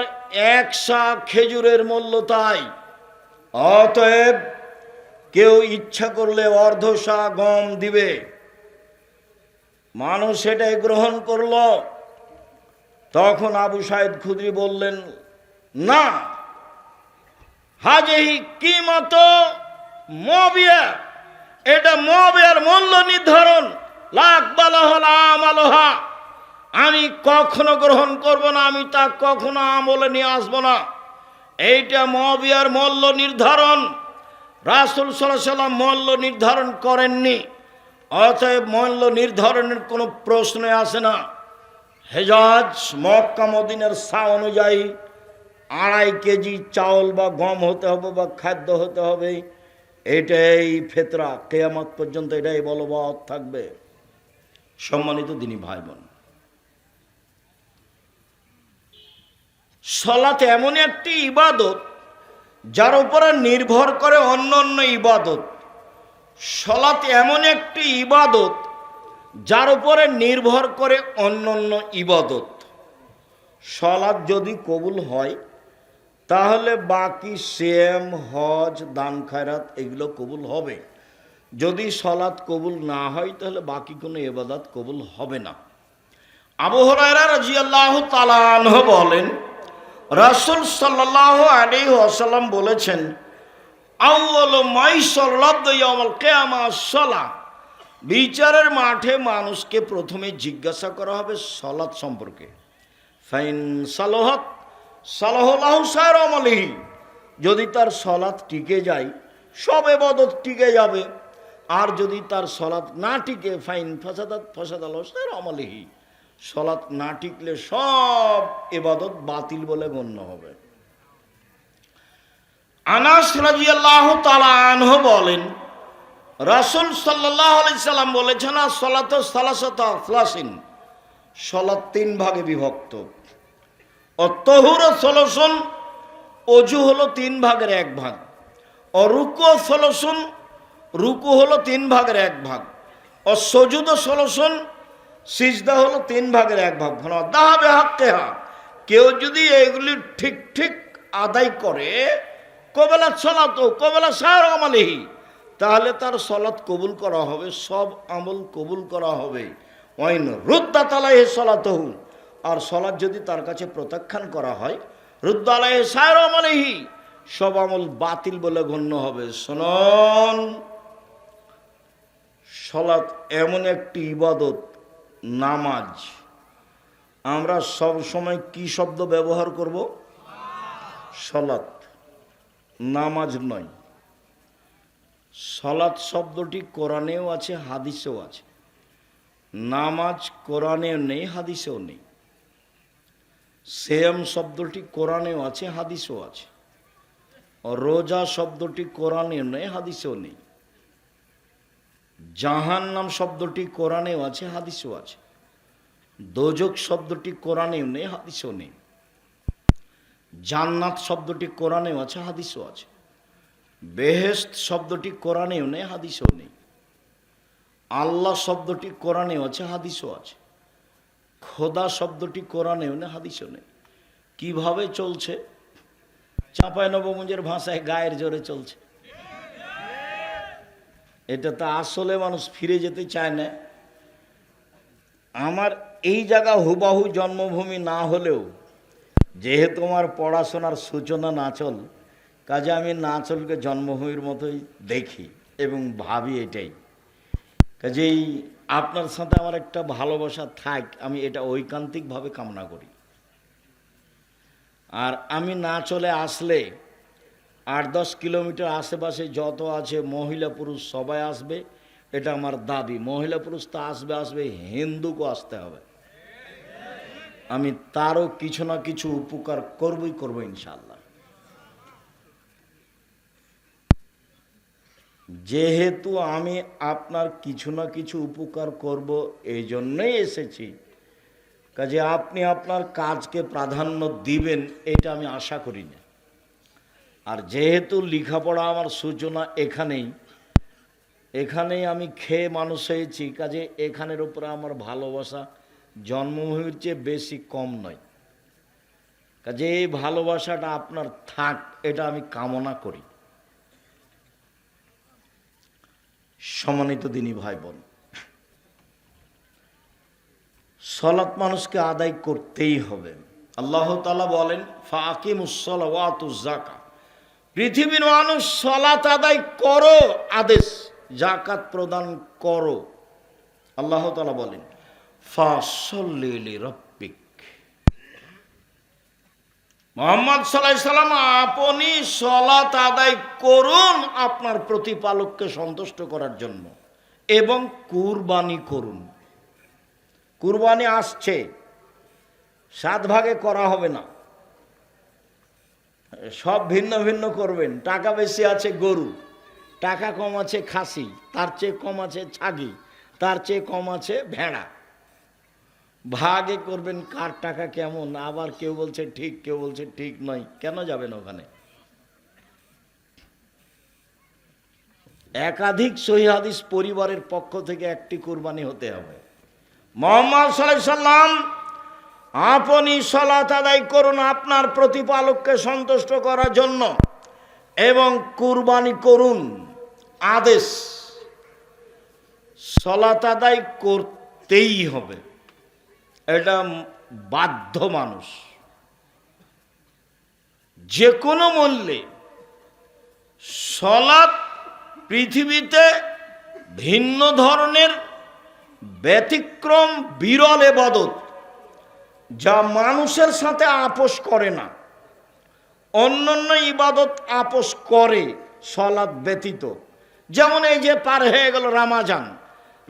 একশা খেজুরের মূল্য তাই। অতএব কেউ ইচ্ছা করলে অর্ধশা গম দিবে। মানুষ সেটাই গ্রহণ করল। তখন আবু সাইদ খুদরি বললেন, না, হাজিহি কিমত মুআবিয়া, এটা মুআবিয়ার মূল্য নির্ধারণ, লাক বালাহল আমালহা, আমি কখনো গ্রহণ করব না, আমি তা কখনো আমলে নিয়ে আসবো না। এইটা মুআবিয়ার মূল্য নির্ধারণ। রাসূল সাল্লাল্লাহু আলাইহি ওয়াসাল্লাম মূল্য নির্ধারণ করেননি, অতএব মূল্য নির্ধারণের কোনো প্রশ্নই আসে না। হেজাজ মক্কা মদিনার সা অনুযায়ী 2.5 কেজি চাউল বা গম হতে হবে বা খাদ্য হতে হবে। এটাই ফেতরা, কিয়ামত পর্যন্ত এটাই বলবৎ থাকবে। সম্মানিত দিনী ভাই বোন, সালাত এমন একটি ইবাদত যার উপরে নির্ভর করে অন্য অন্য ইবাদত। সালাত এমন একটি ইবাদত যার উপরে নির্ভর করে অন্য অন্য ইবাদত। সালাত যদি কবুল হয় তাহলে বাকি সিয়াম, হজ, দান খায়রাত এগুলো কবুল হবে। যদি সালাত কবুল না হয় তাহলে বাকি কোনো ইবাদত কবুল হবে না। আবু হুরায়রা রাদিয়াল্লাহু তাআলা আনহু বলেন, রাসূল সাল্লাল্লাহু আলাইহি ওয়াসাল্লাম বলেছেন, আউয়ালু মা ইউসাল্লাতু ইয়াউমাল কিয়ামাহ আস-সালাহ, বিচারের মাঠে মানুষকে প্রথমে জিজ্ঞাসা করা হবে সালাত সম্পর্কে। ফাইন সালাহাত সালাহু লাহু সাইরু আমালিহি, যদি তার সলাৎ টিকে যায় সব ইবাদত টিকে যাবে, আর যদি তার সলাৎ না টিকে ফাইন ফাসাদাল আমালিহি, সলাৎ না টিকলে সব ইবাদত বাতিল বলে গণ্য হবে। আনাস রাদিয়াল্লাহু তাআলা আনহু বলেন, রাসূল সাল্লাল্লাহু আলাইহি সাল্লাম বলেছেন, সালাতু সালাসাতা সালাসিন, সালাত তিন ভাগে বিভক্ত। অত্তহুরু সালাসুন, অজু হলো তিন ভাগের এক ভাগ। অরুকু সালাসুন, রুকু হলো তিন ভাগের এক ভাগ। অসজুদ সালাসুন, সিজদা হলো তিন ভাগের এক ভাগ। দাহাবে হাক্কেহা, কেউ যদি এগুলি ঠিক ঠিক আদায় করে, কবেলা সলাত কবেলা সায়র আমালিহি, তাহলে তার সলাৎ কবুল করা হবে, সব আমল কবুল করা হবে। ওয়াইন রুদ্দাত আলাইহি সলাতুহু, আর সলাৎ যদি তার কাছে প্রত্যাখ্যান করা হয়, রুদ্দ আলাইহি সায়র আমালিহি, সব আমল বাতিল বলে গণ্য হবে। শুনুন, সলাৎ এমন একটি ইবাদত, নামাজ, আমরা সব সময় কি শব্দ ব্যবহার করব? সলাৎ, নামাজ নয়। সলাৎ শব্দটি কোরআনেও আছে, হাদিসেও আছে। নামাজ কোরআনেও নেই, হাদিসেও নেই। সিয়াম শব্দটি কোরআনেও আছে, হাদিসেও আছে। রোজা শব্দটি কোরআনেও নেই, হাদিসেও নেই। জাহান্নাম শব্দটি কোরআনেও আছে, হাদিসেও আছে। দোজক শব্দটি কোরআনেও নেই, হাদিসেও নেই। জান্নাত শব্দটি কোরআনেও আছে, হাদিসেও আছে। বেহেশত শব্দটি কোরআনেও নেই, হাদিসেও নেই। আল্লাহ শব্দটি কোরআনেও আছে, হাদিসেও আছে। খোদা শব্দটি কোরআনেও নেই, হাদিসেও নেই। কিভাবে চলছে? চাঁপাইনবাবগঞ্জের ভাষায় গায়ের জোরে চলছে। এটা তো আসলে মানুষ ফিরে যেতে চায় না। আমার এই জায়গা হুবাহু জন্মভূমি না হলেও, যেহেতু আমার পড়াশোনার সূচনা নাচল, কাজে আমি নাচলকে জন্মভূমির মতোই দেখি এবং ভাবি এটাই। কাজেই আপনার সাথে আমার একটা ভালোবাসা থাক, আমি এটা ঐকান্তিকভাবে কামনা করি। আর আমি না চলে আসলে 8-10 কিলোমিটার আশেপাশে যত আছে মহিলা পুরুষ সবাই আসবে, এটা আমার দাবি। মহিলা পুরুষ তো আসবে আসবে, হিন্দুকেও আসতে হবে। আমি তারও কিছু না কিছু উপকার করবই করবো ইনশাআল্লাহ। যেহেতু আমি আপনার কিছু না কিছু উপকার করব, এই জন্যই এসেছি। কাজে আপনি আপনার কাজকে প্রাধান্য দিবেন, এটা আমি আশা করি না। আর যেহেতু লেখাপড়া আমার সূচনা এখানেই আমি খেয়ে মানুষ হয়েছি, কাজে এখানের উপরে আমার ভালোবাসা জন্মভূমির চেয়ে বেশি কম নয়। কাজে এই ভালোবাসাটা আপনার থাক, এটা আমি কামনা করি। সম্মানিত দিনী ভাই বোন, সালাত মানুষকে আদায় করতেই হবে। আল্লাহ তাআলা বলেন, ফাকিমুস সালাওয়াতুজ যাকাত, পৃথিবীর মানুষ সালাত আদায় করো আদেশ, যাকাত প্রদান করো। আল্লাহ তাআলা বলেন, ফাসাল্লি লিরাব্বিক, মুহাম্মদ সাল্লাল্লাহু আলাইহি সাল্লাম আপনি সালাত আদায় করুন আপনার প্রতিপালককে সন্তুষ্ট করার জন্য, এবং কুরবানি করুন। কুরবানি আসছে, 7 ভাগে করা হবে না, সব ভিন্ন ভিন্ন করবেন। টাকা বেশি আছে গরু, টাকা কম আছে খাসি, তার চেয়ে কম আছে ছাগি, তার চেয়ে কম আছে ভেড়া। ভাগে করবেন কার টাকা কেমন। আবার কেউ বলছে ঠিক, কেউ বলছে ঠিক নয়। কেন যাবেন ওখানে? একাধিক সহিহ হাদিস পরিবারের পক্ষ থেকে একটি কুরবানি হতে হবে। মুহাম্মদ সাল্লাল্লাহু আলাইহি সাল্লাম আপনি সালাত আদায় করুন আপনার প্রতিপালককে সন্তুষ্ট করার জন্য, এবং কুরবানি করুন আদেশ। সালাত আদায় করতেই হবে, এটা বাধ্য। মানুষ যে কোনো মূল্যে সালাত পৃথিবীতে ভিন্ন ধরনের ব্যতিক্রম বিরল ইবাদত, যা মানুষের সাথে আপোষ করে না, অন্যান্য ইবাদত আপোষ করে সালাত ব্যতীত। যেমন এই যে পার হয়ে গেল রমাজান,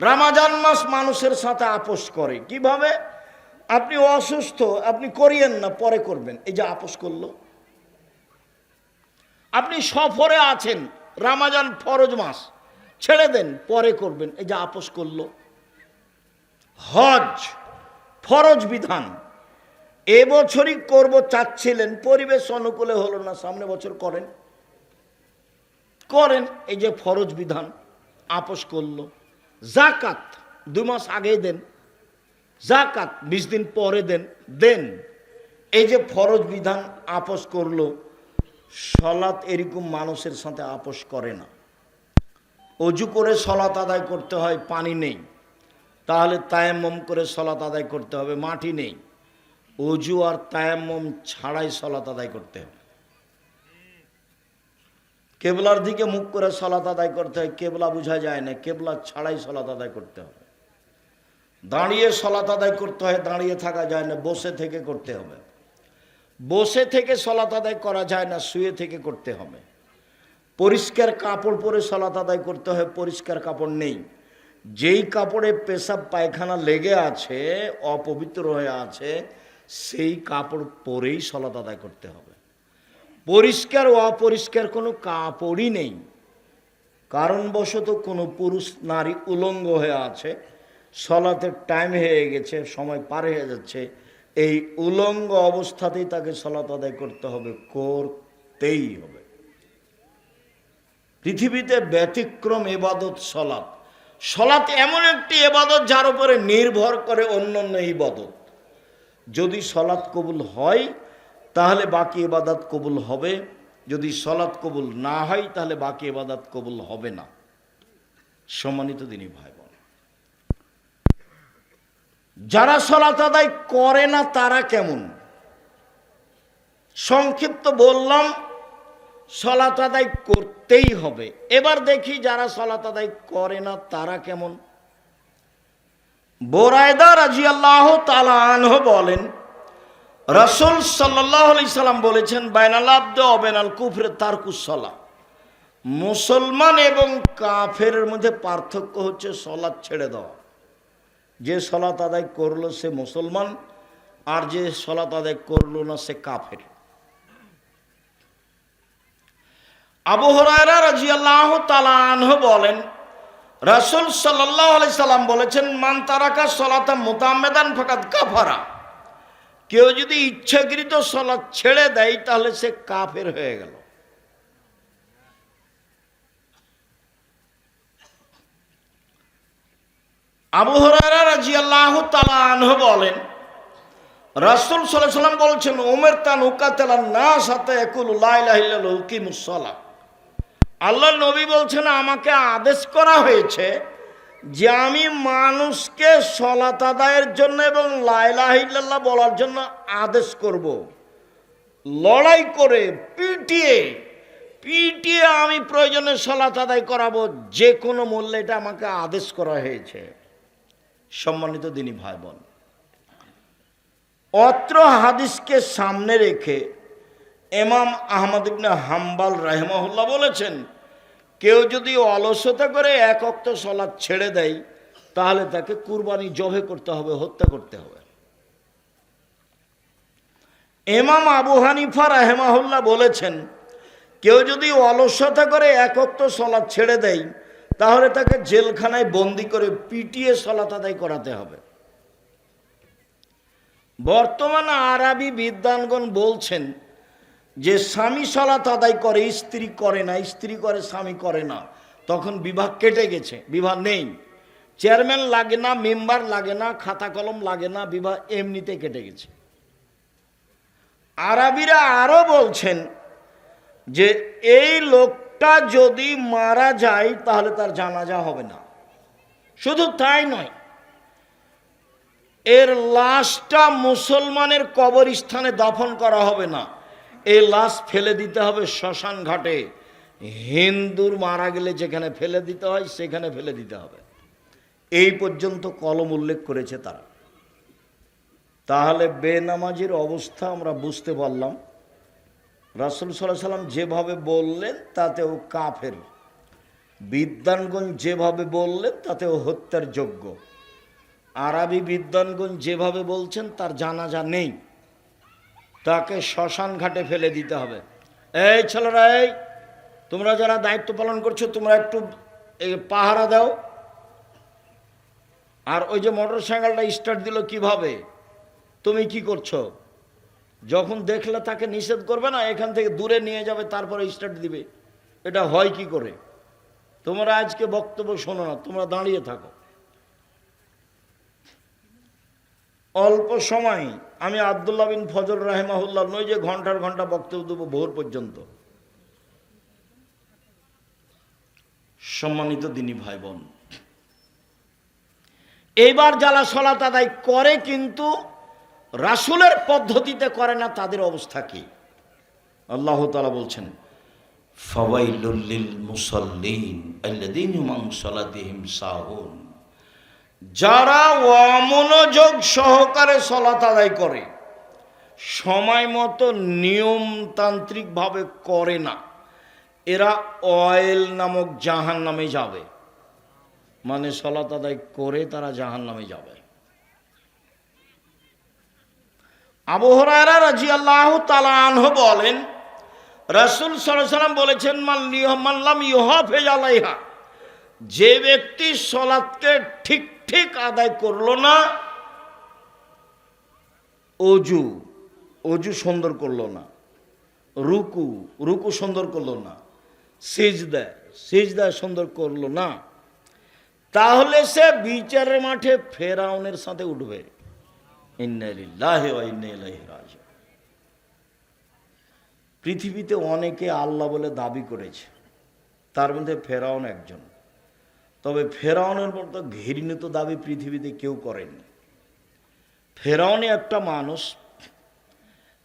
রমাজান মাস মানুষের সাথে আপোষ করে কিভাবে? আপনি অসুস্থ, আপনি করিয়েন না, পরে করবেন, এই যে আপোষ করলো। আপনি সফরে আছেন, রমাজান ফরজ মাস, ছেড়ে দেন, পরে করবেন, এই যে আপোষ করলো। হজ ফরজ বিধান, এবছরই করব চাচ্ছিলেন, পরিবেশ অনুকূলে হলো না, সামনে বছর করেন, করেন, এই যে ফরজ বিধান, আপোষ করলো। জাকাত 2 মাস আগে দেন, জাকাত 20 দিন পরে দেন, দেন, এই যে ফরজ বিধান আপোষ করলো। সলাত এরকম মানুষের সাথে আপোষ করে না। অজু করে সলাত আদায় করতে হয়, পানি নেই, তাহলে তায়াম্মুম করে সলাত আদায় করতে হবে, মাটি নেই, অজু আর তায়াম্মুম ছাড়াই সলাত আদায় করতে হবে। কেবলার দিকে মুখ করে সলাত আদায় করতে হয়, কেবলা বোঝা যায় না, কেবলা ছাড়াই সলাত আদায় করতে হবে। দাঁড়িয়ে সলাত আদায় করতে হয়, দাঁড়িয়ে থাকা যায় না, বসে থেকে করতে হবে। বসে থেকে সলাত আদায় করা যায় না, শুয়ে থেকে করতে হবে। পরিষ্কার কাপড় পরে সলাত আদায় করতে হয়, পরিষ্কার কাপড় নেই, যেই কাপড়ে পেশাব পায়খানা লেগে আছে, অপবিত্র হয়ে আছে, সেই কাপড় পরেই সলাত আদায় করতে হবে। পরিষ্কার ও অপরিষ্কার কোনো কাপড়ই নেই, কারণবশত কোনো পুরুষ নারী উলঙ্গ হয়ে আছে, সলাতের টাইম হয়ে গেছে, সময় পার হয়ে যাচ্ছে, এই উলঙ্গ অবস্থাতেই তাকে সলাত আদায় করতে হবে, করতেই হবে। পৃথিবীতে ব্যতিক্রম ইবাদত সলাত। সলাত এমন একটি ইবাদত যার উপরে নির্ভর করে অন্যান্য ইবাদত। যদি সলাত কবুল হয় তাহলে বাকি ইবাদত কবুল হবে, যদি সলাত কবুল না হয় তাহলে বাকি ইবাদত কবুল হবে না। সম্মানিত দিনী ভাই বোন, যারা সলাত আদায় করে না তারা কেমন? সংক্ষিপ্ত বললাম, সলাত আদায় করতেই হবে। এবার দেখি যারা সলাত আদায় করে না তারা কেমন। বুরায়দা রাদিয়াল্লাহু তাআলা আনহু বলেন, রাসূল সাল্লাল্লাহু আলাইহি সাল্লাম বলেছেন, বাইনাল আবদি ওয়া বাইনাল কুফরি তারকুস সালাহ। মুসলমান এবং কাফেরের মধ্যে পার্থক্য হচ্ছে সালাত ছেড়ে দেওয়া। যে সালাত আদায় করলো সে মুসলমান, আর যে সালাত আদায় করলো না সে কাফের। আবু হুরায়রা রাদিয়াল্লাহু তাআলা আনহু বলেন, রাসূল সাল্লাল্লাহু আলাইহি সাল্লাম বলেছেন, মান তারাকা সালাতা মুতাআম্মিদান ফাকাদ কাফারা। কেউ যদি ইচ্ছাকৃত সালাত ছেড়ে দেয় তাহলে সে কাফের হয়ে গেল। আবু হুরায়রা রাদিয়াল্লাহু তাআলা আনহু বলেন, রাসূল সাল্লাল্লাহু আলাইহি সাল্লাম বলছেন, উমিরতু আন উকাতিলান নাস হাত্তা ইয়াকুলু লা ইলাহা ইল্লাল্লাহু কিমুস সালাহ। আল্লাহর নবী বলছেন, আমাকে আদেশ করা হয়েছে যে আমি মানুষকে সালাত আদায়ের জন্য এবং লা ইলাহা ইল্লাল্লাহ বলার জন্য আদেশ করব। লড়াই করে পিটিয়ে পিটিয়ে আমি প্রয়োজনে সালাত আদায় করাবো, যে কোনো মূল্যে, এটা আমাকে আদেশ করা হয়েছে। সম্মানিত দিনী ভাই বোন, অত্র হাদিসকে সামনে রেখে ইমাম আহমদ ইবনে হাম্বল রাহিমাহুল্লাহ বলেছেন, কেউ যদি অলসতা করে এক ওয়াক্ত সালাত ছেড়ে দেয় তাহলে তাকে কুরবানি জবে করতে হবে, হত্যা করতে হবে। ইমাম আবু হানিফা রাহিমাহুল্লাহ বলেছেন, কেউ যদি অলসতা করে এক ওয়াক্ত সালাত ছেড়ে দেয় তাহলে তাকে জেলখানায় বন্দি করে পিটিয়ে সালাত আদায় করাতে হবে। বর্তমানে আরবি বিদ্বানগণ বলছেন যে স্বামী সালাত আদায় করে, স্ত্রী করে না, স্ত্রী করে স্বামী করে না, তখন বিবাহ কেটে গেছে, বিবাহ নেই, চেয়ারম্যান লাগে না, মেম্বার লাগে না, খাতা কলম লাগে না, বিবাহ এমনিতে কেটে গেছে। আরবিরা আরো বলছেন যে এই লোকটা যদি মারা যায় তাহলে তার জানাজা হবে না। শুধু তাই নয়, এর লাশটা মুসলমানের কবরস্থানে দাফন করা হবে না, এই লাশ ফেলে দিতে হবে শ্মশান ঘাটে। হিন্দুর মারা গেলে যেখানে ফেলে দিতে হয় সেখানে ফেলে দিতে হবে। এই পর্যন্ত কলম উল্লেখ করেছে তারা। তাহলে বেনামাজির অবস্থা আমরা বুঝতে পারলাম। রাসূল সাল্লাল্লাহু আলাইহি সাল্লাম যেভাবে বললেন তাতেও কাফের, বিদ্বানগণ যেভাবে বললেন তাতেও হত্যার যোগ্য। আরবি বিদ্বানগণ যেভাবে বলছেন তার জানাজা নেই, তাকে শ্মশান ঘাটে ফেলে দিতে হবে। এই ছেলেরা, এই তোমরা যারা দায়িত্ব পালন করছো তোমরা একটু পাহারা দাও। আর ওই যে মোটর সাইকেলটা স্টার্ট দিল কিভাবে, তুমি কি করছো? যখন দেখলে তাকে নিষেধ করবে না, এখান থেকে দূরে নিয়ে যাবে তারপরে স্টার্ট দিবে। এটা হয় কি করে? তোমরা আজকে বক্তব্য শোনো না, তোমরা দাঁড়িয়ে থাকো। অল্প সময় আমি আব্দুল্লাহ বিন ফজল রাহিমাহুল্লাহ নই যে ঘন্টার ঘন্টা বক্তব্য দেবো ভোর পর্যন্ত। সম্মানিত দিনী ভাই বোন, এইবার যারা সালাত আদায় করে কিন্তু রাসূলের পদ্ধতিতে করে না, তাদের অবস্থা কি? আল্লাহ তাআলা বলছেন, ফাওয়াইলুল লিল মুসাল্লিন আল্লাযীনা হুম আন সালাতিহিম সাহুন। যারা অমনোযোগ সহকারে সালাত আদায় করে, সময় মতো নিয়মতান্ত্রিকভাবে করে না, এরা অয়েল নামক জাহান্নামে যাবে। মানে সালাত আদায় করে তারা জাহান্নামে যাবে। আবু হুরায়রা রাদিয়াল্লাহু তাআলা আনহু বলেন, রাসূল সাল্লাল্লাহু আলাইহি ওয়াসাল্লাম বলেছেন, মান লাম ইউহাফিজ আলাইহা, যে ব্যক্তি সালাতকে ঠিক ঠিক আদায় করলো না, অজু সুন্দর করলো না, রুকু সুন্দর করলো না, সিজদা সুন্দর করলো না, তাহলে সে বিচারের মাঠে ফেরাউনের সাথে উঠবে। ইন্না লিল্লাহি ওয়া ইন্না ইলাইহি রাজিউন। পৃথিবীতে অনেকে আল্লাহ বলে দাবি করেছে, তার মধ্যে ফেরাউন একজন। তবে ফেরাউনের মতো ঘৃণিত দাবি পৃথিবীতে কেউ করেনি। ফেরাউনে একটা মানুষ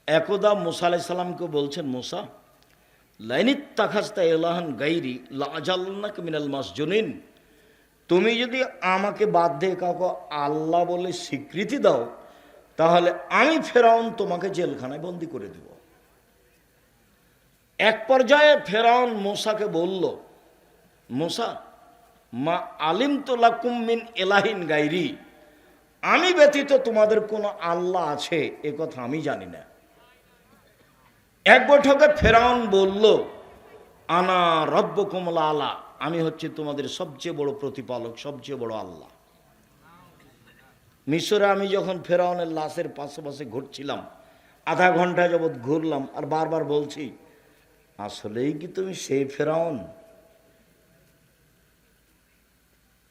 একদা মুসা আলাইহিস সালামকে বলছেন, মুসা লাইনিত্তাখাযতা ইলাহান গায়রি লাআজালনাকা মিনাল মাসজুনিন, তুমি যদি আমাকে বাদ দিয়ে কাউকে আল্লাহ বলে স্বীকৃতি দাও তাহলে আমি ফেরাউন তোমাকে জেলখানায় বন্দি করে দেব। এক পর্যায়ে ফেরাউন মুসাকে বলল, মুসা মা আলিমতু লাকুম মিন ইলাহিন গায়রি, আমি ব্যতীত তোমাদের কোনো আল্লাহ আছে এ কথা আমি জানি না। এক বৈঠকে ফেরাউন বলল, আনা রব্বুকুমুল আলা, আমি হচ্ছে তোমাদের সবচেয়ে বড় প্রতিপালক, সবচেয়ে বড় আল্লাহ। মিশরে আমি যখন ফেরাউনের লাশের পাশে ঘুরছিলাম, আধা ঘন্টা যাবৎ ঘুরলাম আর বারবার বলছি, আসলেই কি তুমি সেই ফেরাউন?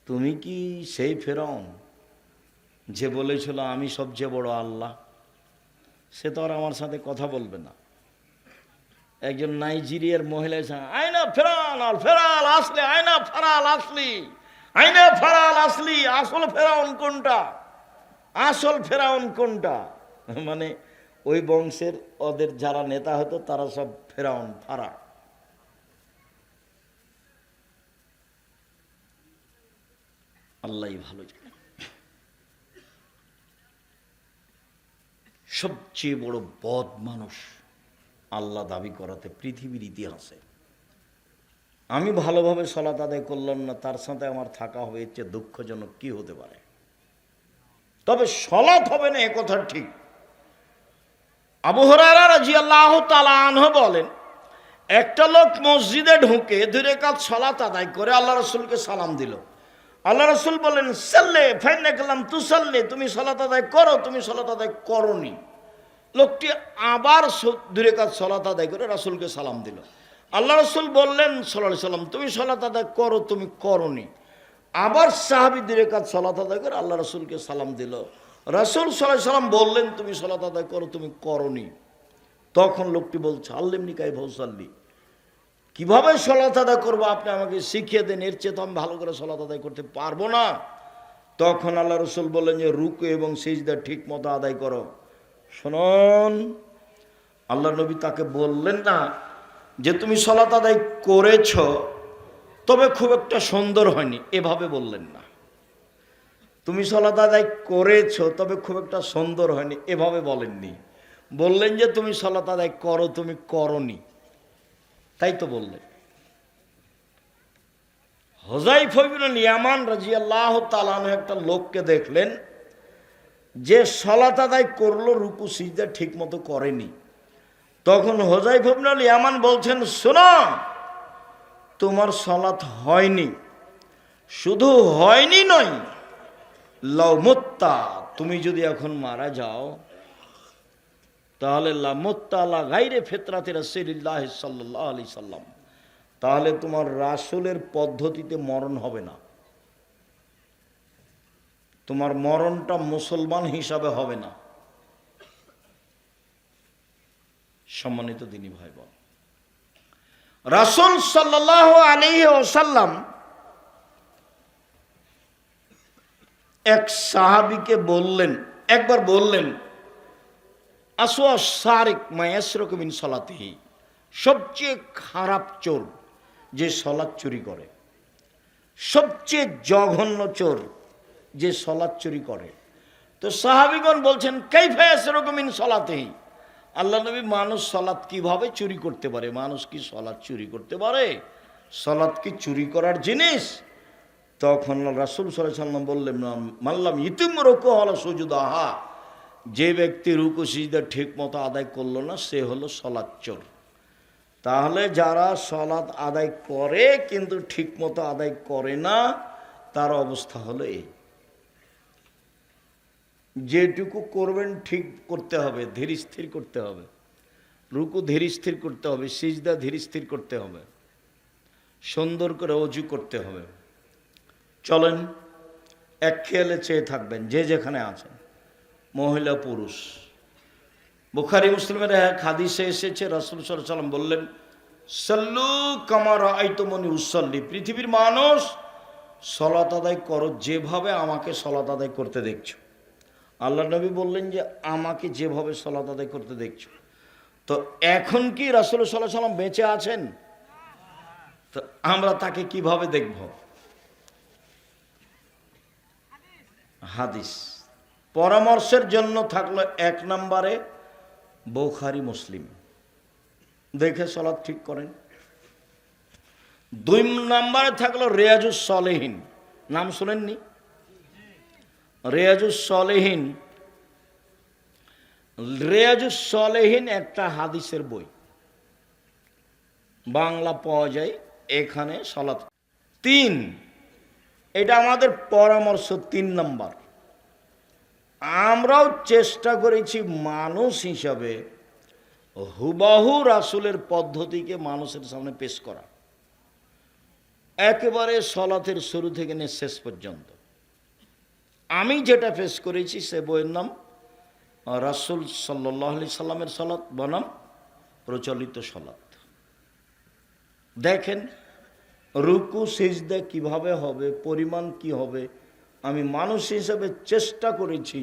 তুমি কি সেই ফেরাউন যে বলেছিল আমি সবচেয়ে বড় আল্লাহ? সে তো আর আমার সাথে কথা বলবে না। একজন নাইজেরিয়ার মহিলা এসে, আইনা ফেরাউন আর ফেরাল আসলে, আইনা ফারাল আসলি, আইনা ফারাল আসলি, আসল ফেরাউন কোনটা, আসল ফেরাউন কোনটা? মানে ওই বংশের ওদের যারা নেতা হতো তারা সব ফেরাউন ফারা। আল্লাহই ভালো জানে। সবচেয়ে বড় বদ মানুষ আল্লাহ দাবি করাতে পৃথিবীর ইতিহাসে। আমি ভালোভাবে সালাত আদায় করলাম না, তার সাথে আমার থাকা হবে, এর চেয়ে দুঃখজনক কি হতে পারে? তবে সালাত হবে না এ কথা ঠিক। আবু হুরায়রা রাদিয়াল্লাহু তাআলা আনহু বলেন, একটা লোক মসজিদে ঢুকে 2 রাকাত সালাত আদায় করে আল্লাহ রাসূলকে সালাম দিল। আল্লাহ রাসূল বলেন, সাল্লি ফাইন্নাকা লাম তুসাল্লি, তুমি সালাত আদায় করো, তুমি সালাত আদায় করোনি। লোকটি আবার 2 রাকাত সালাত আদায় করে রাসূলকে সালাম দিল। আল্লাহ রাসূল বললেন সাল্লাল্লাহু আলাইহি সাল্লাম, তুমি সালাত আদায় করো, তুমি করোনি। আবার সাহাবী 2 রাকাত সালাত আদায় করে আল্লাহ রাসূলকে সালাম দিল। রাসূল সাল্লাল্লাহু আলাইহি সাল্লাম বললেন, তুমি সালাত আদায় করো, তুমি করোনি। তখন লোকটি বলছে, আল্লিমনি কাইফা উসাল্লি, কিভাবে সালাত আদায় করবো আপনি আমাকে শিখিয়ে দেন, এর চেয়ে তো আমি ভালো করে সালাত আদায় করতে পারবো না। তখন আল্লাহ রাসূল বললেন যে রুকু এবং সিজদা ঠিক মতো আদায় করো। শুনুন, আল্লাহ নবী তাকে বললেন না যে তুমি সালাত আদায় করেছ তবে খুব একটা সুন্দর হয়নি, এভাবে বললেন না। তুমি সালাত আদায় করেছ তবে খুব একটা সুন্দর হয়নি, এভাবে বলেননি। বললেন যে তুমি সালাত আদায় করো, তুমি করনি, তাই তো বললেন। হুযায়ফা ইবনুল ইয়ামান রাদিয়াল্লাহু তাআলা আনহু একটা লোককে দেখলেন যে সালাত আদায় করলো, রুকু সিজদা ঠিক মতো করেনি। তখন হুযায়ফা ইবনুল ইয়ামান বলছেন, শোনো, তোমার সালাত হয়নি, শুধু হয়নি নয়, লাউ মুত্তা, তুমি যদি এখন মারা যাও তাহলে লা মুত্তা আলা গায়রি ফিতরাতি রাসূলিল্লাহ সাল্লাল্লাহু আলাইহি সাল্লাম, তাহলে তোমার রাসূলের পদ্ধতিতে মরণ হবে না, তোমার মরণটা মুসলমান হিসাবে হবে না। সম্মানিত দিনী ভাই বোন, রাসূল সাল্লাল্লাহু আলাইহি ওয়াসাল্লাম এক সাহাবীকে বললেন, একবার বললেন, আসওয়া সারিক মা ইয়াসরুকু মিন সালাতিহি, সবচেয়ে খারাপ চোর যে সালাত চুরি করে, সবচেয়ে জঘন্য চোর যে সালাত চুরি করে। তো সাহাবীগণ বলছেন, কাইফা ইয়াসরুকু মিন সালাতিহি, আল্লাহ নবী, মানুষ সালাত কিভাবে চুরি করতে পারে? মানুষ কি সালাত চুরি করতে পারে? সালাত কি চুরি করার জিনিস? তখন রাসূল সাল্লাল্লাহু আলাইহি ওয়াসাল্লাম বললেন, মাল্লাম ইতিম রুকু আলা সুজুদাহা, যে ব্যক্তি রুকু সিজদা ঠিক মতো আদায় করলো না সে হলো সালাত চোর। তাহলে যারা সালাত আদায় করে কিন্তু ঠিক মতো আদায় করে না, তার অবস্থা হলো এই, যেটুকু করবেন ঠিক করতে হবে, ধীর স্থির করতে হবে, রুকু ধীর স্থির করতে হবে, সিজদা ধীর স্থির করতে হবে, সুন্দর করে ওযু করতে হবে। চলেন এক খেয়ালে চেয়ে থাকবেন যে যেখানে আছেন, মহিলা পুরুষ। বুখারী মুসলিমের এক হাদিসে এসেছে, রাসূল সাল্লাল্লাহু আলাইহি ওয়াসাল্লাম বললেন, সাল্লু কামা রাআইতুমুনি উসাল্লি, পৃথিবীর মানুষ সালাত আদায় করো যেভাবে আমাকে সালাত আদায় করতে দেখছো। আল্লাহ নবী বললেন যে আমাকে যেভাবে সালাত আদায় করতে দেখছো। তো এখন কি রাসূল সাল্লাল্লাহু আলাইহি ওয়াসাল্লাম বেঁচে আছেন? তো আমরা তাকে কিভাবে দেখব? হাদিস পরামর্শের জন্য থাকলো এক নম্বরে বুখারী মুসলিম, দেখে সালাত ঠিক করেন। দুই নম্বরে থাকলো রিয়াজুস সালেহিন, নাম শুনেননি? রিয়াজুস সালেহিন, রিয়াজুস সালেহিন একটা হাদিসের বই, বাংলা পাওয়া যায়, এখানে সালাত। তিন, এটা আমাদের পরামর্শ। তিন নম্বর, আমরাও চেষ্টা করেছি মানুষ হিসাবে হুবাহু রাসূলের পদ্ধতিকে মানুষের সামনে পেশ করা, একেবারে সালাতের শুরু থেকে নিয়ে শেষ পর্যন্ত। আমি যেটা পেশ করেছি সে বইয়ের নাম রাসূল সাল্লাল্লাহু আলাইহি সাল্লামের সালাত বনাম প্রচলিত সালাত। দেখেন রুকু সিজদা কিভাবে হবে, পরিমাণ কি হবে। আমি মানুষ হিসেবে চেষ্টা করেছি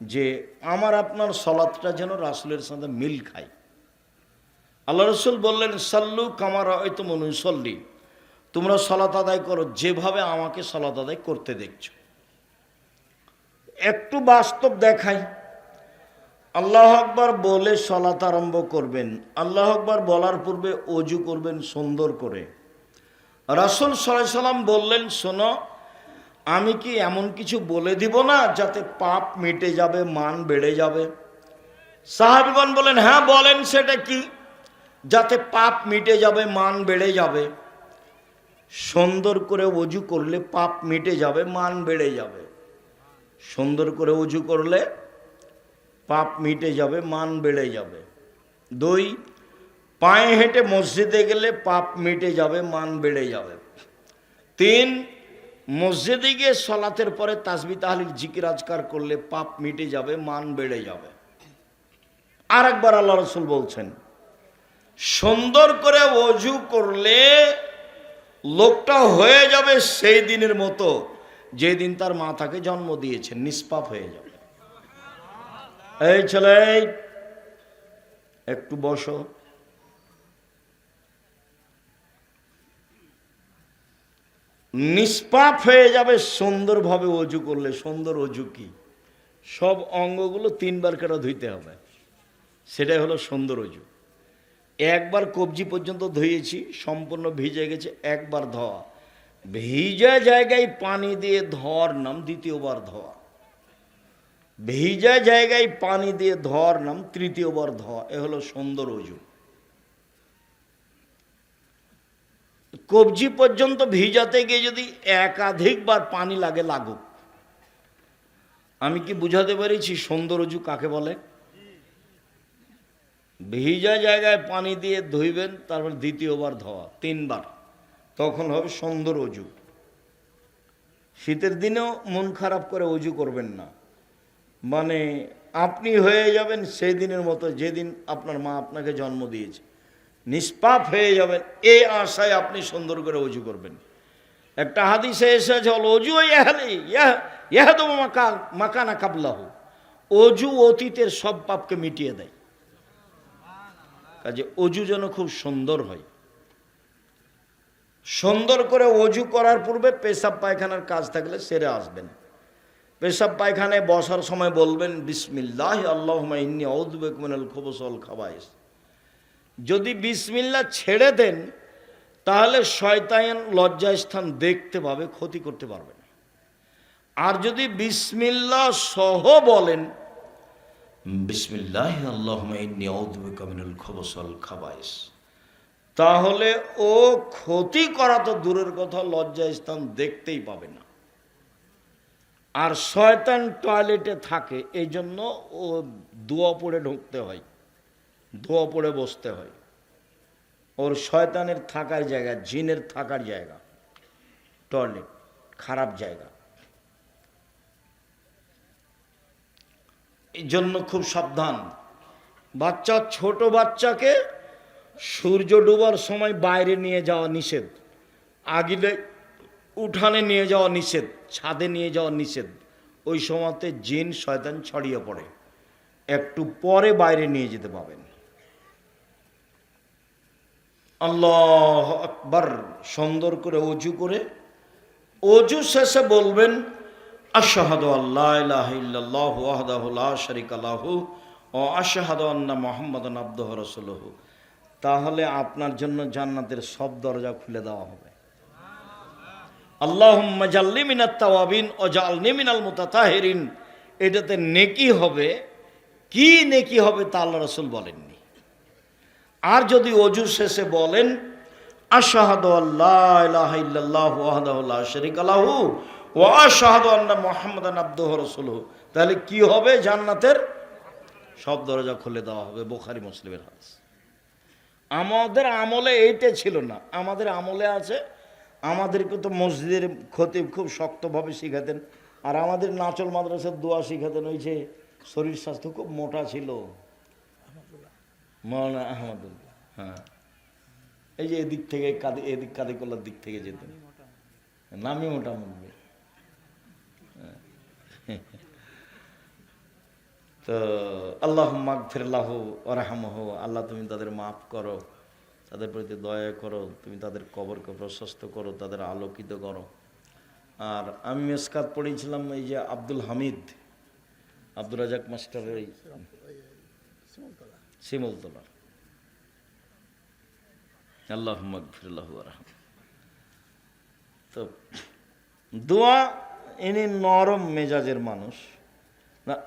যে আমার আপনার সালাতটা যেন রাসূলের সাথে মিল খায়। আল্লাহ রাসূল বললেন, সাল্লু কামা রাআইতুমুনি উসাল্লি, তোমরা সালাত আদায় করো যেভাবে আমাকে সালাত আদায় করতে দেখছো। একটু বাস্তব দেখাই। আল্লাহু আকবার বলে সালাত আরম্ভ করবেন, আল্লাহু আকবার বলার পূর্বে ওযু করবেন সুন্দর করে। রাসূল সাল্লাল্লাহু আলাইহি সাল্লাম বললেন, শোনো, আমি কি এমন কিছু বলে দিব না যাতে পাপ মিটে যাবে, মান বেড়ে যাবে? সাহাবীগণ বলেন, হ্যাঁ বলেন, সেটা কি? যাতে পাপ মিটে যাবে, মান বেড়ে যাবে। সুন্দর করে ওযু করলে পাপ মিটে যাবে, মান বেড়ে যাবে। সুন্দর করে ওযু করলে পাপ মিটে যাবে, মান বেড়ে যাবে। দুই, পায়ে হেঁটে মসজিদে গেলে পাপ মিটে যাবে, মান বেড়ে যাবে। তিন, মসজিদে গিয়ে সালাতের পরে তাসবিহ তাহলিল জিকির আজকার করলে পাপ মিটে যাবে, মান বেড়ে যাবে। আর একবার আল্লাহ রাসূল বলছেন, সুন্দর করে ওযু করলে লোকটা হয়ে যাবে সেই দিনের মতো যে দিন তার মাতাকে জন্ম দিয়েছেন, নিষ্পাপ হয়ে যাবে। এই ছেলে, একটু বসো। নিষ্পাপ হয়ে যাবে সুন্দরভাবে ওযু করলে। সুন্দর ওযু কি? সব অঙ্গগুলো 3 বার করে ধুইতে হবে। সেটাই হলো সুন্দর অজু। একবার কবজি পর্যন্ত ধুয়েছি, সম্পূর্ণ ভিজে গেছে, একবার ধোয়া। ভিজা জায়গায় পানি দিয়ে ধোয়ার নাম দ্বিতীয়বার ধোয়া। ভিজা জায়গায় পানি দিয়ে ধোয়ার নাম তৃতীয়বার ধোয়া। এ হলো সুন্দর অজু। কবজি পর্যন্ত ভিজাতে গিয়ে যদি একাধিকবার পানি লাগে, লাগুক। আমি কি বুঝাতে পেরেছি সুন্দর অজু কাকে বলে? ভিজা জায়গায় পানি দিয়ে ধুইবেন, তারপর দ্বিতীয়বার ধোয়া, 3 বার, তখন হবে সুন্দর অজু। শীতের দিনেও মন খারাপ করে অজু করবেন না, মানে আপনি হয়ে যাবেন সেই দিনের মতো যেদিন আপনার মা আপনাকে জন্ম দিয়েছে, নিষ্পাপ হয়ে যাবেন, এই আশায় আপনি সুন্দর করে অজু করবেন। একটা হাদিসে এসেছে, হল অজু মাকানা কাবলাহু, অজু অতীতের সব পাপকে মিটিয়ে দেয়। কাজে অজু যেন খুব সুন্দর হয়। সুন্দর করে অজু করার পূর্বে পেশাব পায়খানার কাজ থাকলে সেরে আসবেন। পেশাব পায়খানায় বসার সময় বলবেন বিসমিল্লাহ আল্লাহুম্মা ইন্নী আউযু বিকা মিনাল খুবুসি ওয়াল খাবায়েস। যদি বিসমিল্লাহ ছেড়ে দেন তাহলে শয়তান লজ্জাস্থান দেখতে পাবে, ক্ষতি করতে পারবে না। আর যদি বিসমিল্লাহ সহ বলেন বিসমিল্লাহ আল্লাহুম্মা ইন্নী আউযু বিকা মিনাল খুবুসি ওয়াল খাবায়েস, তাহলে ও ক্ষতি করা তো দূরের কথা, লজ্জাস্থান দেখতেই পাবে না। আর শয়তান টয়লেটে থাকে, এই জন্য ও দোয়া পড়ে ঢুকতে হয়, দোয়া পড়ে বসতে হয়। ওর শয়তানের থাকার জায়গা, জিনের থাকার জায়গা টয়লেট, খারাপ জায়গা। এই জন্য খুব সাবধান। বাচ্চা, ছোট বাচ্চাকে সূর্য ডোবার সময় বাইরে নিয়ে যাওয়া নিষেধ, আগিলে উঠানে নিয়ে যাওয়া নিষেধ, ছাদে নিয়ে যাওয়া নিষেধ। ওই সময়তে জিন শয়তান ছড়িয়ে পড়ে, একটু পরে বাইরে নিয়ে যেতে পাবেন। আল্লাহু আকবার। সুন্দর করে অজু করে, অজু শেষে বলবেন আশহাদু আল্লা ইলাহা ইল্লাল্লাহু ওয়াহদাহু লা শারীকা লাহু ওয়া আশহাদু আন্না মুহাম্মাদান আবদুহু ওয়া রাসূলুহু। তাহলে আপনার জন্য জান্নাতের সব দরজা খুলে দেওয়া হবে। আল্লাহুম্মা জাল্লি মিনাত তাওয়াবিন ওয়া জাআলনি মিনাল মুতাতাহিরিন। এটাতে নেকি হবে, কি নেকি হবে তা আল্লাহ রাসূল বলেননি। আর যদি অজু শেষে বলেন আশহাদু আল্লা ইলাহা ইল্লাল্লাহু ওয়াহদাহু লা শারীকা লাহু ওয়া আশহাদু আন্না মুহাম্মাদান আবদুহু ওয়া রাসূলুহু, তাহলে কি হবে? জান্নাতের সব দরজা খুলে দেওয়া হবে। বুখারী মুসলিমের হাদিস। আমাদের আমলে এইটা ছিল না, আমাদের আমলে আছে। আমাদেরকে তো মসজিদের খতিব খুব শক্তভাবে শিখাতেন, আর আমাদের নাচল মাদ্রাসার দোয়া শিখাতেন। ওই যে শরীর স্বাস্থ্য খুব মোটা ছিল, মৌলানা আহমদুল্লাহ। হ্যাঁ, এই যে এদিক থেকে কাঁদে, এদিক কাঁদে কলার দিক থেকে যেতেন, নামি মোটামুটি। তো আল্লাহুম্মা গফির লাহু ওয়ারহামহু, আল্লাহ তুমি তাদের মাফ করো, তাদের প্রতি দয়া করো, তুমি তাদের কবরকে প্রশস্ত করো, তাদের আলোকিত করো। আর আমি মেসকাত পড়েছিলাম এই যে আব্দুল হামিদ, আব্দুর রাজাক মাস্টারের ওই শিমুলতলা, আল্লাহুম্মা গফির লাহু ওয়ারহামহু। তো দোয়া, ইনি নরম মেজাজের মানুষ।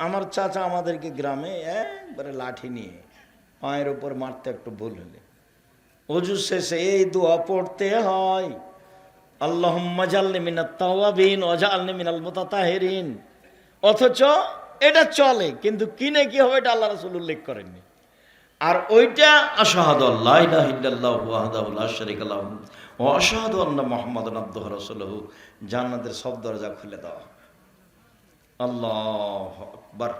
আমার চাচা আমাদেরকে গ্রামে একবারে লাঠি নিয়ে পায়ের উপর মারতে একটু ভুল হলে অজু শেষে এই দোয়া পড়তে হয়, আল্লাহুম্মা জাল্লি মিনাত তাওয়াবিন ওয়া জাআলনি মিনাল মুতাতাহিরিন। অথচ এটা চলে, কিন্তু কিনে কি হবে এটা আল্লাহ রাসূল উল্লেখ করেননি। আর ওইটা আশহাদু আল্লা ইলাহা ইল্লাল্লাহু ওয়াহদাহু লা শারীকা লাহু ওয়া আশহাদু আন্না মুহাম্মাদান আবদুহু ওয়া রাসূলুহু, জান্নাতের সব দরজা খুলে দেওয়া। আল্লাহু আকবার।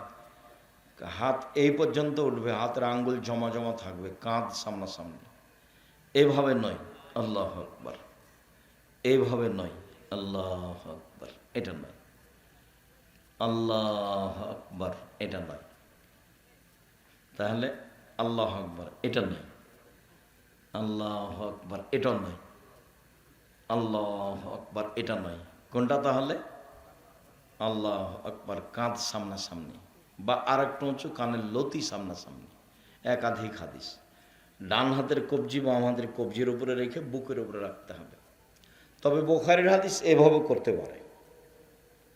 হাত এই পর্যন্ত উঠবে, হাতের আঙ্গুল জমা জমা থাকবে, কাঁধ সামনাসামনি। এভাবে নয় আল্লাহু আকবার, এইভাবে নয় আল্লাহু আকবার, এটা নয় আল্লাহু আকবার, এটা নয়। তাহলে আল্লাহু আকবার এটা নয়, আল্লাহু আকবার এটা নয়, আল্লাহু আকবার এটা নয়। কোনটা তাহলে? আল্লাহু আকবার কাঁধ সামনাসামনি, বা আর একটু উঁচু, কানের লতি সামনাসামনি। একাধিক হাদিস। ডান হাতের কবজি বাম হাতের কবজির উপরে রেখে বুকের উপরে রাখতে হবে। তবে বুখারীর হাদিস এভাবে করতে পারে,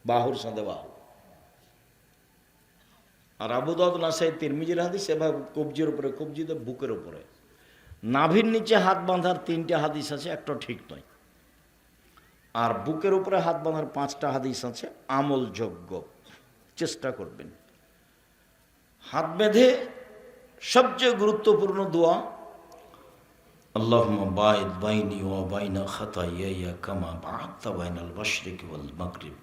বাহুর সাথে বাহু। আর আবু দাউদ নাসাই তিরমিজির হাদিস এভাবে কবজির উপরে কবজিতে বুকের উপরে। নাভির নিচে হাত বাঁধার 3টে হাদিস আছে, একটা ঠিক নয়। আর বুকের উপরে হাত বাঁধার 5টা হাদিস আছে আমলযোগ্য, চেষ্টা করবেন। হাত বেঁধে সবচেয়ে গুরুত্বপূর্ণ দোয়া, আল্লাহুম্মা বাঈদ বাইনি ওয়া বাইনা খাতায়ায়া কামা বা'আদতা বাইনাল মাশরিকি ওয়াল মাগরিব,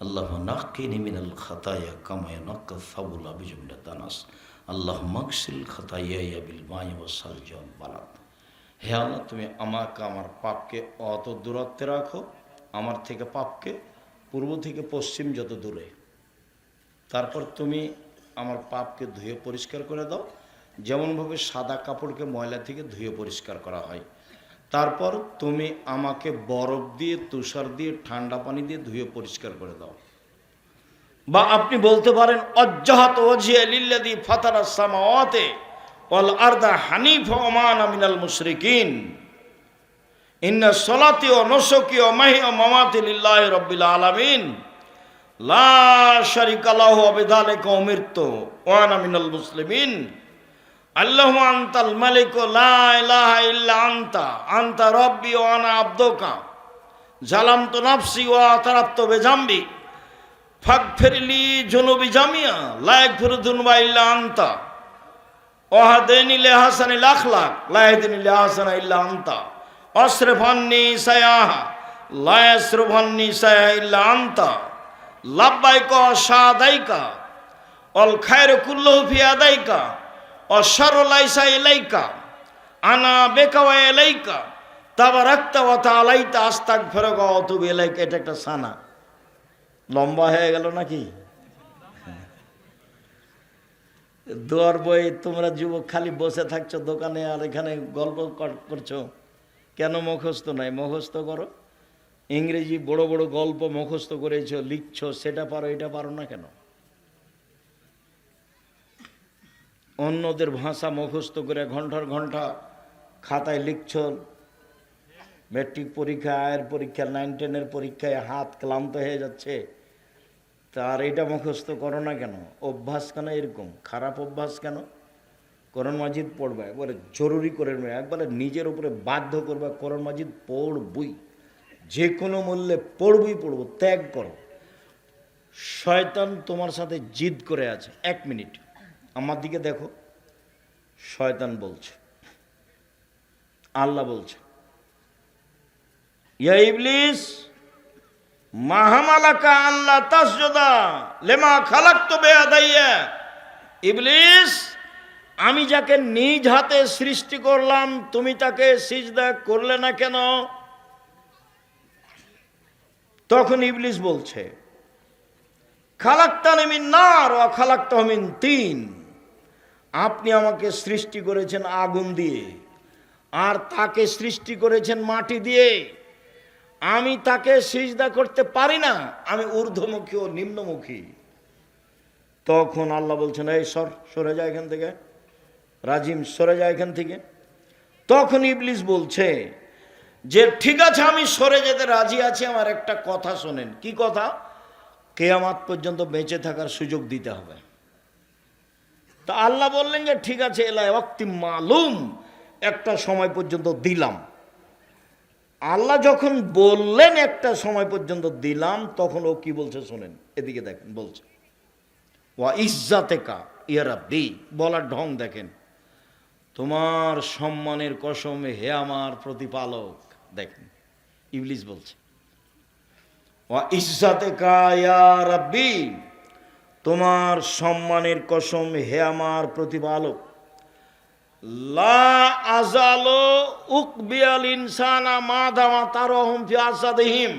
আল্লাহুম্মা নাক্কিনি মিনাল খাতায়া কামা ইয়ানাক্কাস সাবুল বিজুমিনাত দানাস, আল্লাহুম্মা আগসিল খাতায়ায়া বিল মাই ওয়াস সালজি ওয়াল বারাদ। হে আল্লাহ, তুমি আমাকে আমার পাপকে অত দূরত্বে রাখো, আমার থেকে পাপকে পূর্ব থেকে পশ্চিম যত দূরে। তারপর তুমি আমার পাপকে ধুয়ে পরিষ্কার করে দাও, যেমনভাবে সাদা কাপড়কে ময়লা থেকে ধুয়ে পরিষ্কার করা হয়। তারপর তুমি আমাকে বরফ দিয়ে, তুষার দিয়ে, ঠান্ডা পানি দিয়ে ধুয়ে পরিষ্কার করে দাও। বা আপনি বলতে পারেন ওয়াজ্জাহাত ওয়াজহিয়া লিল্লাযী ফাতারাস সামাওয়াতি ওয়াল আরদা হানিফা ওয়া মা আনা মিনাল মুশরিকিন, ইন্না সলাতি ওয়া নুসুকি ওয়া মাহইয়া ওয়া মামাতি লিল্লাহি রাব্বিল আলামিন, লা শারীকা লাহু ওয়া বিযালিকা উমিরতু ওয়া আনা মিনাল মুসলিমিন, আল্লাহুম্মা আনতাল মালিকু লা ইলাহা ইল্লা আনতা, আনতা রাব্বি ওয়া আনা আবদুকা, জালামতু নাফসি ওয়া তারাফতু বিজামবি, ফাগফিরলি যুনুবি জামিয়া, লা ইয়াগফিরু যুনুবা ইল্লা আনতা, ওয়াহদিনি লিহাসানিল আখলাক, লা ইয়াহদিনি লিহাসানা ইল্লা আনতা, আসরিফ আন্নী সায়াহা, লা ইয়াসরিফু আন্নী সায়াহা ইল্লা আনতা, লাব্বাইকা ওয়া সাদাইকা, আল খায়রু কুল্লুহু ফি ইয়াদাইকা, ওয়া শাররু লাইসা ইলাইকা, আনা বিকা ওয়া ইলাইকা, তাবারাকতা ওয়া তাআলাইতা, আস্তাগফিরুকা ওয়া আতুবু ইলাইকা। এটা একটা সানা। লম্বা হয়ে গেল নাকি? দোয়ার বই তোমরা যুবক খালি বসে থাকছো দোকানে আর এখানে গল্প করছো কেন? মুখস্থ নাই, মুখস্থ করো। ইংরেজি বড় বড় গল্প মুখস্থ করেছো, লিখছো, সেটা পারো, এটা পারো না কেন? অন্যদের ভাষা মুখস্থ করে ঘন্টার ঘন্টা খাতায় লিখছো, ম্যাট্রিক পরীক্ষা, আয়ের পরীক্ষা, 9, 10-এর পরীক্ষায় হাত ক্লান্ত হয়ে যাচ্ছে, তার এটা মুখস্থ করো না কেন? অভ্যাস কেন এরকম? খারাপ অভ্যাস কেন? কোরআন মাজিদ পড়বে, একবারে জরুরি করে নেবে, একবারে নিজের উপরে বাধ্য করবে, কোরআন মাজিদ পড়বই, যে কোনো মূল্যে পড়বই পড়বো, ত্যাগ করো। শয়তান তোমার সাথে জিদ করে আছে। 1 মিনিট আমার দিকে দেখো, শয়তান বলছে, আল্লাহ বলছে, ইয়া ইবলিস মা হামালাকা আল্লা তাসজুদা লিমা খালাকতু বিয়াদাইয়া। ইবলিস, আমি যাকে নিজ হাতে সৃষ্টি করলাম তুমি তাকে সিজদা করলে না কেন? তখন ইবলিস বলছে, খালাকতানি মিন নার ওয়া খালাকতাহু মিন তিন, আপনি আমাকে সৃষ্টি করেছেন আগুন দিয়ে আর তাকে সৃষ্টি করেছেন মাটি দিয়ে, আমি তাকে সিজদা করতে পারি না, আমি ঊর্ধ্বমুখী ও নিম্নমুখী। তখন আল্লাহ বলছেন, এই সরে যায় এখান থেকে, রাজিম সরে যায় এখান থেকে। তখন ইবলিস বলছে যে ঠিক আছে, আমি সরে যেতে রাজি আছি, আমার একটা কথা শোনেন। কি কথা? কিয়ামত পর্যন্ত বেঁচে থাকার সুযোগ দিতে হবে। তা আল্লাহ বললেন যে ঠিক আছে, এলা ওয়াক্তি মালুম, একটা সময় পর্যন্ত দিলাম। আল্লাহ যখন বললেন একটা সময় পর্যন্ত দিলাম, তখন ও কি বলছে শোনেন, এদিকে দেখেন, বলছে ওয়া ইজ্জাতেকা ইয়া রাব্বি, বলার ঢং দেখেন, তোমার সম্মানের কসম হে আমার প্রতিপালক। দেখেন ইবলিস বলছে ওয়া ইজ্জাতেকা ইয়া রাব্বি, তোমার সম্মানের কসম হে আমার প্রতিপালক, লা আযালু উকবিয়াল ইনসানা মাদামা তারহুম ফি আসাদিহিম,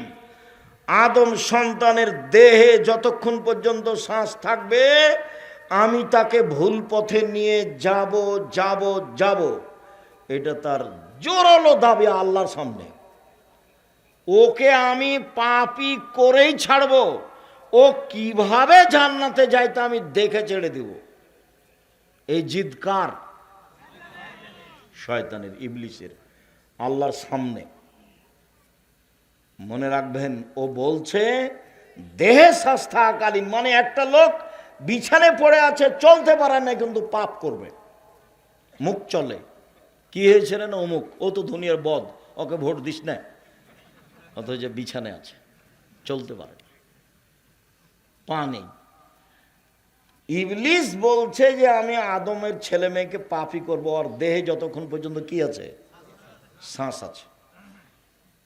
আদম সন্তানের দেহে যতক্ষণ পর্যন্ত শ্বাস থাকবে আমি তাকে ভুল পথে নিয়ে যাব যাব যাব। এটা তার জোরালো দাবি আল্লাহর সামনে। ওকে আমি পাপী করেই ছাড়ব, ও কিভাবে জান্নাতে যায় তা আমি দেখে ছেড়ে দেব। এই জিদ কার? শয়তানের, ইবলিসের, আল্লাহর সামনে। মনে রাখবেন, ও বলছে দেহে স্বাস্থ্যকালীন, মানে একটা লোক বিছানে পড়ে আছে, চলতে পারে না, কিন্তু পাপ করবে, মুখ চলে, কি হয়েছে না অমুক, ও তো দুনিয়ার বদ, ওকে ভোট দিস না, অথচ বিছানে আছে, চলতে পারে না, পা নেই। ইবলিস বলছে যে আমি আদমের ছেলে মেয়েকে পাপই করবো, আর দেহে যতক্ষণ পর্যন্ত কি আছে, শ্বাস আছে।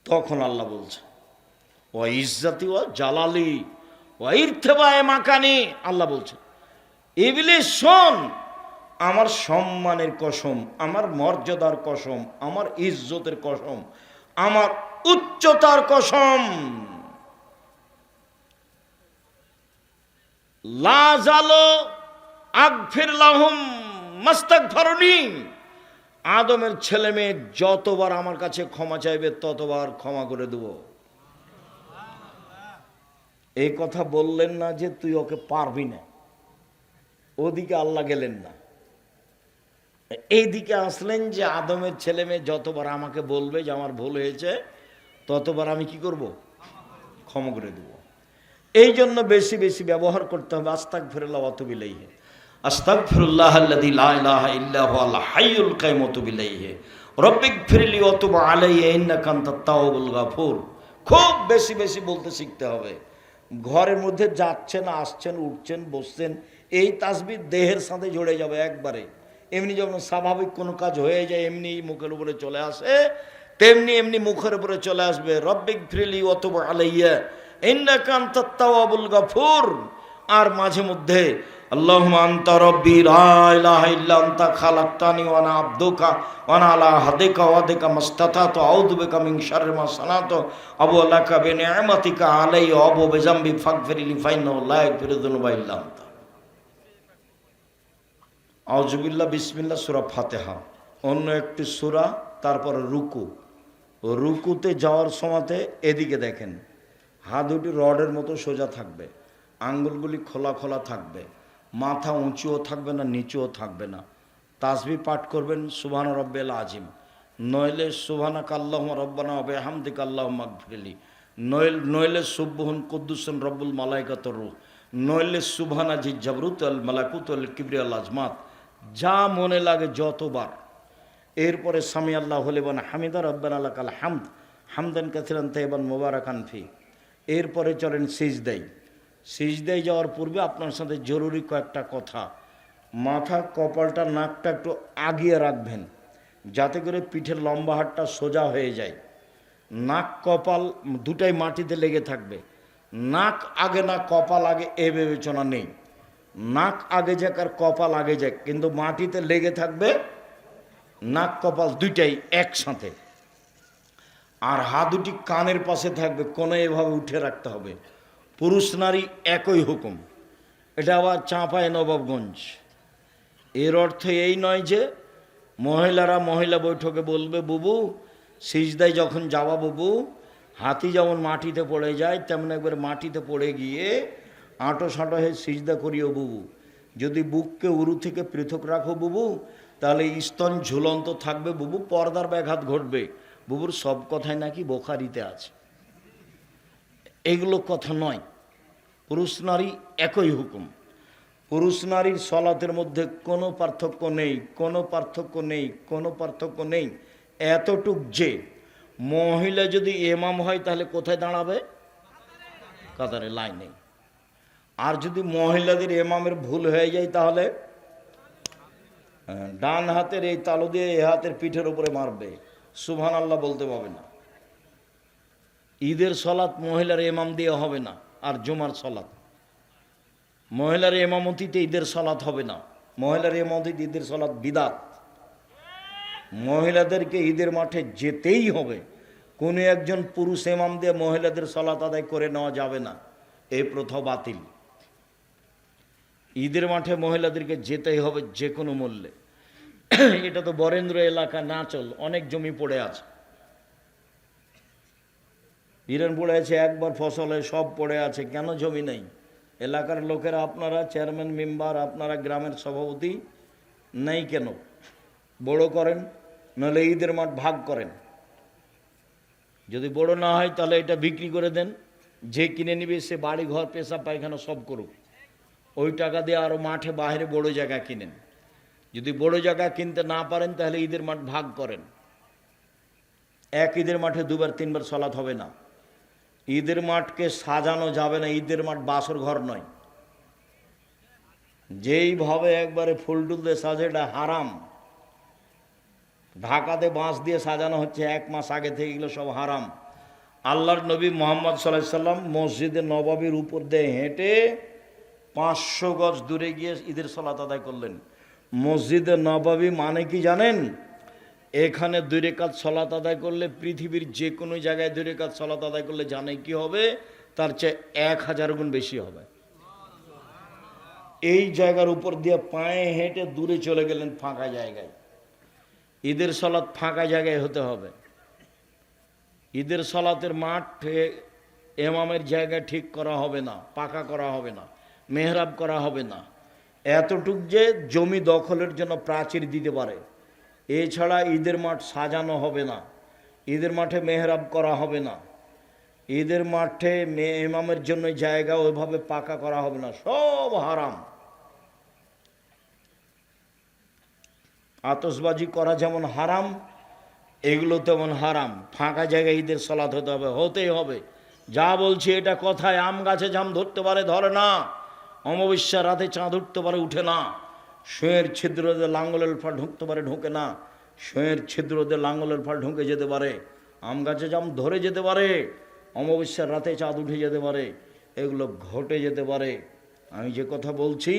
তখন আল্লাহ বলছে ও ইজ্জতি ও জালালি ও ইরতেবায়ে মাকানি, আল্লাহ বলছে ইবলিস শোন, আমার সম্মানের কসম, আমার মর্যাদার কসম, আমার ইজ্জতের কসম, আমার উচ্চতার কসম, লা জালো আগফির লাহুম মাস্তাগফিরুনি, আদমের ছেলে মেয়ে যতবার আমার কাছে ক্ষমা চাইবে ততবার ক্ষমা করে দেব। এই কথা বললেন না যে তুই ওকে পারবি না, ওদিকে আল্লাহ গেলেন না, এইদিকে আসলেন যে আদমের ছেলে মেয়ে যতবার আমাকে বলবে যে আমার ভুল হয়েছে, ততবার আমি কি করব, ক্ষমা করে দেব। এই জন্য বেশি বেশি ব্যবহার করতে হবে আস্তাগফিরুল্লাহ ওয়া আতুবু ইলাইহি, আস্তাগফিরুল্লাহাল্লাযী লা ইলাহা ইল্লা হুয়াল হাইয়ুল কাইয়্যুম ওয়া আতুবু ইলাইহি রব্বিগফিরলি ওয়া তুব আলাইয়া ইন্নাকা আনতাত তাওয়াবুল গাফুর। খুব বেশি বেশি বলতে শিখতে হবে। ঘরের মধ্যে যাচ্ছেন, আসছেন, উঠছেন, বসছেন, এই তাসবিহ দেহের সাথে জড়ে যাবে একবারে। এমনি যখন স্বাভাবিক কোনো কাজ হয়ে যায় এমনি মুখের উপরে চলে আসে, তেমনি এমনি মুখের উপরে চলে আসবে রব্বিগফিরলি ওয়া তুব আলাইয়া ইন্নাকা আনতাত তাওয়াবুল গাফুর। আর মাঝে মধ্যে আল্লাহুম্মা আনতা রাব্বি লা ইলাহা ইল্লা আনতা খালাকতানি ওয়া আনা আবদুকা ওয়া আনা আলা হাদিকা ওয়া ওয়াদিকা মাস্তাতাতু আউযু বিকা মিন শাররি মা সানাতু আবু লাকা বিনিআমাতিকা আলাইয়া ওয়া আবু বিযামবি ফাগফিরলি ফাইন্নাহু লা ইয়াগফিরু যুনুবা ইল্লা আনতা। আউযু বিল্লাহ, বিসমিল্লাহ, সূরা ফাতিহা। অন্য একটি সূরা, তারপর রুকু। রুকুতে যাওয়ার সময়তে এদিকে দেখেন, হাত দুটি রডের মতো সোজা থাকবে, আঙ্গুলগুলি খোলা খোলা থাকবে, মাথা উঁচুও থাকবে না, নিচুও থাকবে না। তাসবিহ পাঠ করবেন সুবহান রাব্বিল আযীম, নইলে সুবহানাকা আল্লাহুম্মা রাব্বানা ওয়া বিহামদিকা আল্লাহুম্মা গফিরলি, নইলে সুবহুন কুদ্দুসুন রব্বুল মালাইকাতুর রূহ, নইলে সুবহানা জি জাবরুত আল মালাকুত আল কিবরিয়াল আজমাত, যা মনে লাগে যতবার। এরপরে সামি আল্লাহু লিমান হামিদা রব্বানা লাকাল হামদ হামদান কাসিরান তাইয়িবান মুবারাকান ফি। এরপরে চলেন সিজদায়। সিজদায় যাওয়ার পূর্বে আপনার সাথে জরুরি কয়েকটা কথা। মাথা, কপালটা, নাকটা একটু আগিয়ে রাখবেন যাতে করে পিঠের লম্বা হাড়টা সোজা হয়ে যায়। নাক কপাল দুটাই মাটিতে লেগে থাকবে। নাক আগে না কপাল আগে এ বিবেচনা নেই, নাক আগে যাক আর কপাল আগে যাক, কিন্তু মাটিতে লেগে থাকবে নাক কপাল দুইটাই একসাথে। আর হাত দুটি কানের পাশে থাকবে, কোনো এভাবে উঠে রাখতে হবে। পুরুষ নারী একই হুকুম। এটা আবার চাঁপায় নবাবগঞ্জ। এর অর্থ এই নয় যে মহিলারা মহিলা বৈঠকে বলবে বুবু সিজদায় যখন যাওয়া বুবু, হাতি যেমন মাটিতে পড়ে যায় তেমন একবার মাটিতে পড়ে গিয়ে আঁটো সাঁটো হয়ে সিজদা করিও বুবু। যদি বুককে উরু থেকে পৃথক রাখো বুবু, তাহলে স্তন ঝুলন্ত থাকবে বুবু, পর্দার ব্যাঘাত ঘটবে বুবুর। সব কথাই নাকি বোখারিতে আছে, এগুলো কথা নয়। পুরুষ নারী একই হুকুম। পুরুষ নারীর সলাতের মধ্যে কোনো পার্থক্য নেই, কোনো পার্থক্য নেই, কোনো পার্থক্য নেই। এতটুক যে মহিলা যদি ইমাম হয় তাহলে কোথায় দাঁড়াবে? কাতারে, লাইনে। আর যদি মহিলাদের ইমামের ভুল হয়ে যায় তাহলে ডান হাতের এই তালু দিয়ে এ হাতের পিঠের উপরে মারবে, সুবহানাল্লাহ বলতে পারবে না। ঈদের সলাত মহিলার ইমাম দিয়ে হবে না, আর জুমার সলাত মহিলার ইমামতিতে ঈদের সলাত হবে না। মহিলার ইমামতিতে ঈদের সলাত বিদাত। মহিলাদেরকে ঈদের মাঠে যেতেই হবে। কোনো একজন পুরুষ ইমাম দিয়ে মহিলাদের সলাত আদায় করে নেওয়া যাবে না, এই প্রথা বাতিল। ঈদের মাঠে মহিলাদেরকে যেতেই হবে যে কোনো মূল্যে। এটা তো বরেন্দ্র এলাকা না, চল অনেক জমি পড়ে আছে, বিরান পড়ে আছে, একবার ফসলে সব পড়ে আছে, কেন জমি নেই? এলাকার লোকেরা, আপনারা চেয়ারম্যান মেম্বার, আপনারা গ্রামের সভাপতি নেই কেন? বড় করেন, নাহলে ঈদের মাঠ ভাগ করেন। যদি বড় না হয় তাহলে এটা বিক্রি করে দেন, যে কিনে নিবে সে বাড়ি ঘর পেশাব পায়খানা সব করুক, ওই টাকা দিয়ে আরও মাঠে বাইরে বড় জায়গা কিনেন। যদি বড় জায়গা কিনতে না পারেন তাহলে ঈদের মাঠ ভাগ করেন। এক ঈদের মাঠে দুবার তিনবার সলাত হবে না। ঈদের মাঠকে সাজানো যাবে না, ঈদের মাঠ বাসর ঘর নয়। যেইভাবে একবারে ফুল টুল দিয়ে সাজে এটা হারাম। ঢাকাতে বাঁশ দিয়ে সাজানো হচ্ছে 1 মাস আগে থেকে, এগুলো সব হারাম। আল্লাহর নবী মুহাম্মদ সাল্লাল্লাহু আলাইহি সাল্লাম মসজিদে নববীর উপর দিয়ে হেঁটে 500 গজ দূরে গিয়ে ঈদের সালাত আদায় করলেন। মসজিদে নববী মানে কি জানেন? এখানে 2 রাকাত সালাত আদায় করলে পৃথিবীর যে কোনো জায়গায় 2 রাকাত সালাত আদায় করলে জানে কি হবে? তার চেয়ে 1000 গুণ বেশি হবে। এই জায়গার উপর দিয়ে পায়ে হেঁটে দূরে চলে গেলেন ফাঁকা জায়গায়। ঈদের সালাত ফাঁকা জায়গায় হতে হবে। ঈদের সালাতের মাঠে ইমামের জায়গা ঠিক করা হবে না, পাকা করা হবে না, মেহরাব করা হবে না। এতটুক যে জমি দখলের জন্য প্রাচীর দিতে পারে, এছাড়া ঈদের মাঠ সাজানো হবে না, ঈদের মাঠে মেহরাব করা হবে না, ঈদের মাঠে ইমামের জন্য জায়গা ওইভাবে পাকা করা হবে না, সব হারাম। আতশবাজি করা যেমন হারাম, এগুলো তেমন হারাম। ফাঁকা জায়গায় ঈদের সালাত হতে হবে, হতেই হবে। যা বলছি এটা কথায়। আম গাছে জাম ধরতে পারে, ধরে না। অমাবস্যার রাতে চাঁদ উঠতে পারে, উঠে না। শোয়ের ছিদ্র দিয়ে লাঙ্গলের ফাল ঢুকতে পারে, ঢোকে না। শোয়ের ছিদ্র দিয়ে লাঙ্গলের ফাল ঢুকে যেতে পারে। আম গাছে জাম ধরে যেতে পারে, অমাবস্যার রাতে চাঁদ উঠে যেতে পারে, এগুলো ঘটে যেতে পারে। আমি যে কথা বলছি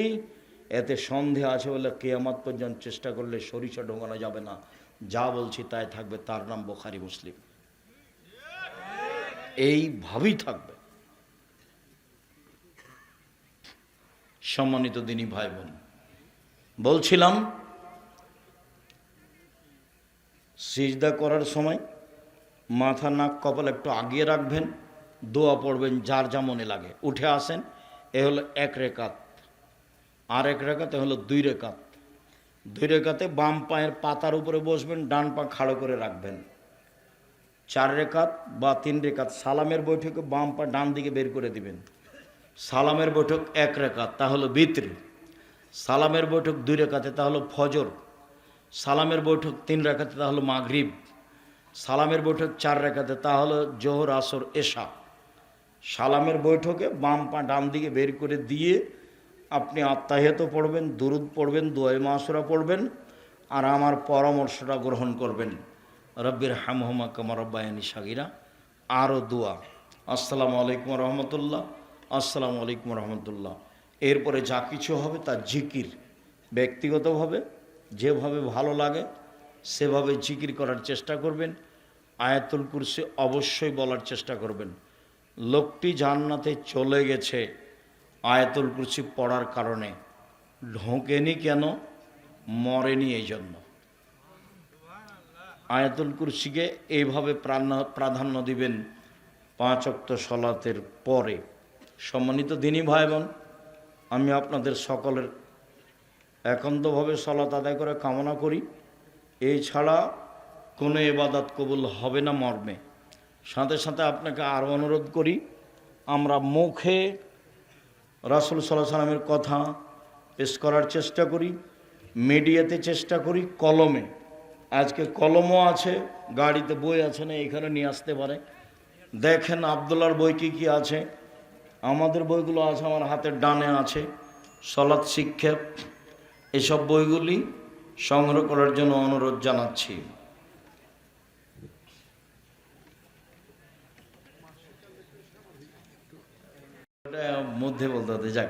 এতে সন্দেহ আছে বলে কিয়ামত পর্যন্ত চেষ্টা করলে সরিষা ঢোকানো যাবে না। যা বলছি তাই থাকবে, তার নাম বুখারী মুসলিম, এইভাবেই থাকবে। সম্মানিত দিনী ভাই বোন, বলছিলাম সিজদা করার সময় মাথা নাক কপাল একটু আগিয়ে রাখবেন, দোয়া পড়বেন যার যা মনে লাগে। উঠে আসেন, এ হলো 1 রাকাত, আর 1 রাকাতে হলো 2 রাকাত। 2 রাকাতে বাম পায়ের পাতার উপরে বসবেন, ডান পা খাড়ো করে রাখবেন। 4 রাকাত বা 3 রাকাত সালামের বৈঠকে বাম পা ডান দিকে বের করে দিবেন। সালামের বৈঠক 1 রাকাত, তা হলো বিতর। সালামের বৈঠক 2 রাকাতে, তা হলো ফজর। সালামের বৈঠক 3 রাকাতে, তা হলো মাগরিব। সালামের বৈঠক 4 রাকাতে, তা হলো জোহর, আসর, এশা। সালামের বৈঠকে বাম পা ডান দিকে বের করে দিয়ে আপনি আত্তাহিয়াত পড়বেন, দুরুদ পড়বেন, দোয়ায়ে মাসুরা পড়বেন, আর আমার পরামর্শটা গ্রহণ করবেন, রব্বির হামহুমা কামা রাব্বায়ানি সাগীরা। আরও দোয়া, আসসালামু আলাইকুম রহমতুল্লাহ, আসসালামু আলাইকুম রহমতুল্লাহ। এরপরে যা কিছু হবে তার জিকির ব্যক্তিগতভাবে যেভাবে ভালো লাগে সেভাবে জিকির করার চেষ্টা করবেন। আয়াতুল কুরসি অবশ্যই বলার চেষ্টা করবেন। লোকটি জান্নাতে চলে গেছে আয়াতুল কুরসি পড়ার কারণে, ঢোকেনি কেন? মরেনি এই জন্য। আয়াতুল কুরসিকে এইভাবে প্রাধান্য দিবেন 5 ওয়াক্ত সালাতের পরে। সম্মানিত দিনী ভাই বোন, আমি আপনাদের সকলের একান্তভাবে সালাত আদায় করে কামনা করি। এছাড়া কোনো ইবাদত কবুল হবে না মর্মে। সাথে সাথে আপনাকে আরও অনুরোধ করি, আমরা মুখে রাসূল সাল্লাল্লাহু আলাইহি সাল্লামের কথা পেশ করার চেষ্টা করি, মিডিয়াতে চেষ্টা করি, কলমে। আজকে কলমও আছে, গাড়িতে বই আছে না, এখানে নিয়ে আসতে পারে। দেখেন আব্দুল্লাহর বই কী কী আছে। আমাদের বইগুলো আছে, আমার হাতের ডানে আছে, সালাত শিক্ষা, এসব বইগুলি সংগ্রহ করার জন্য অনুরোধ জানাচ্ছি। মধ্যে বলতে হতে যাক,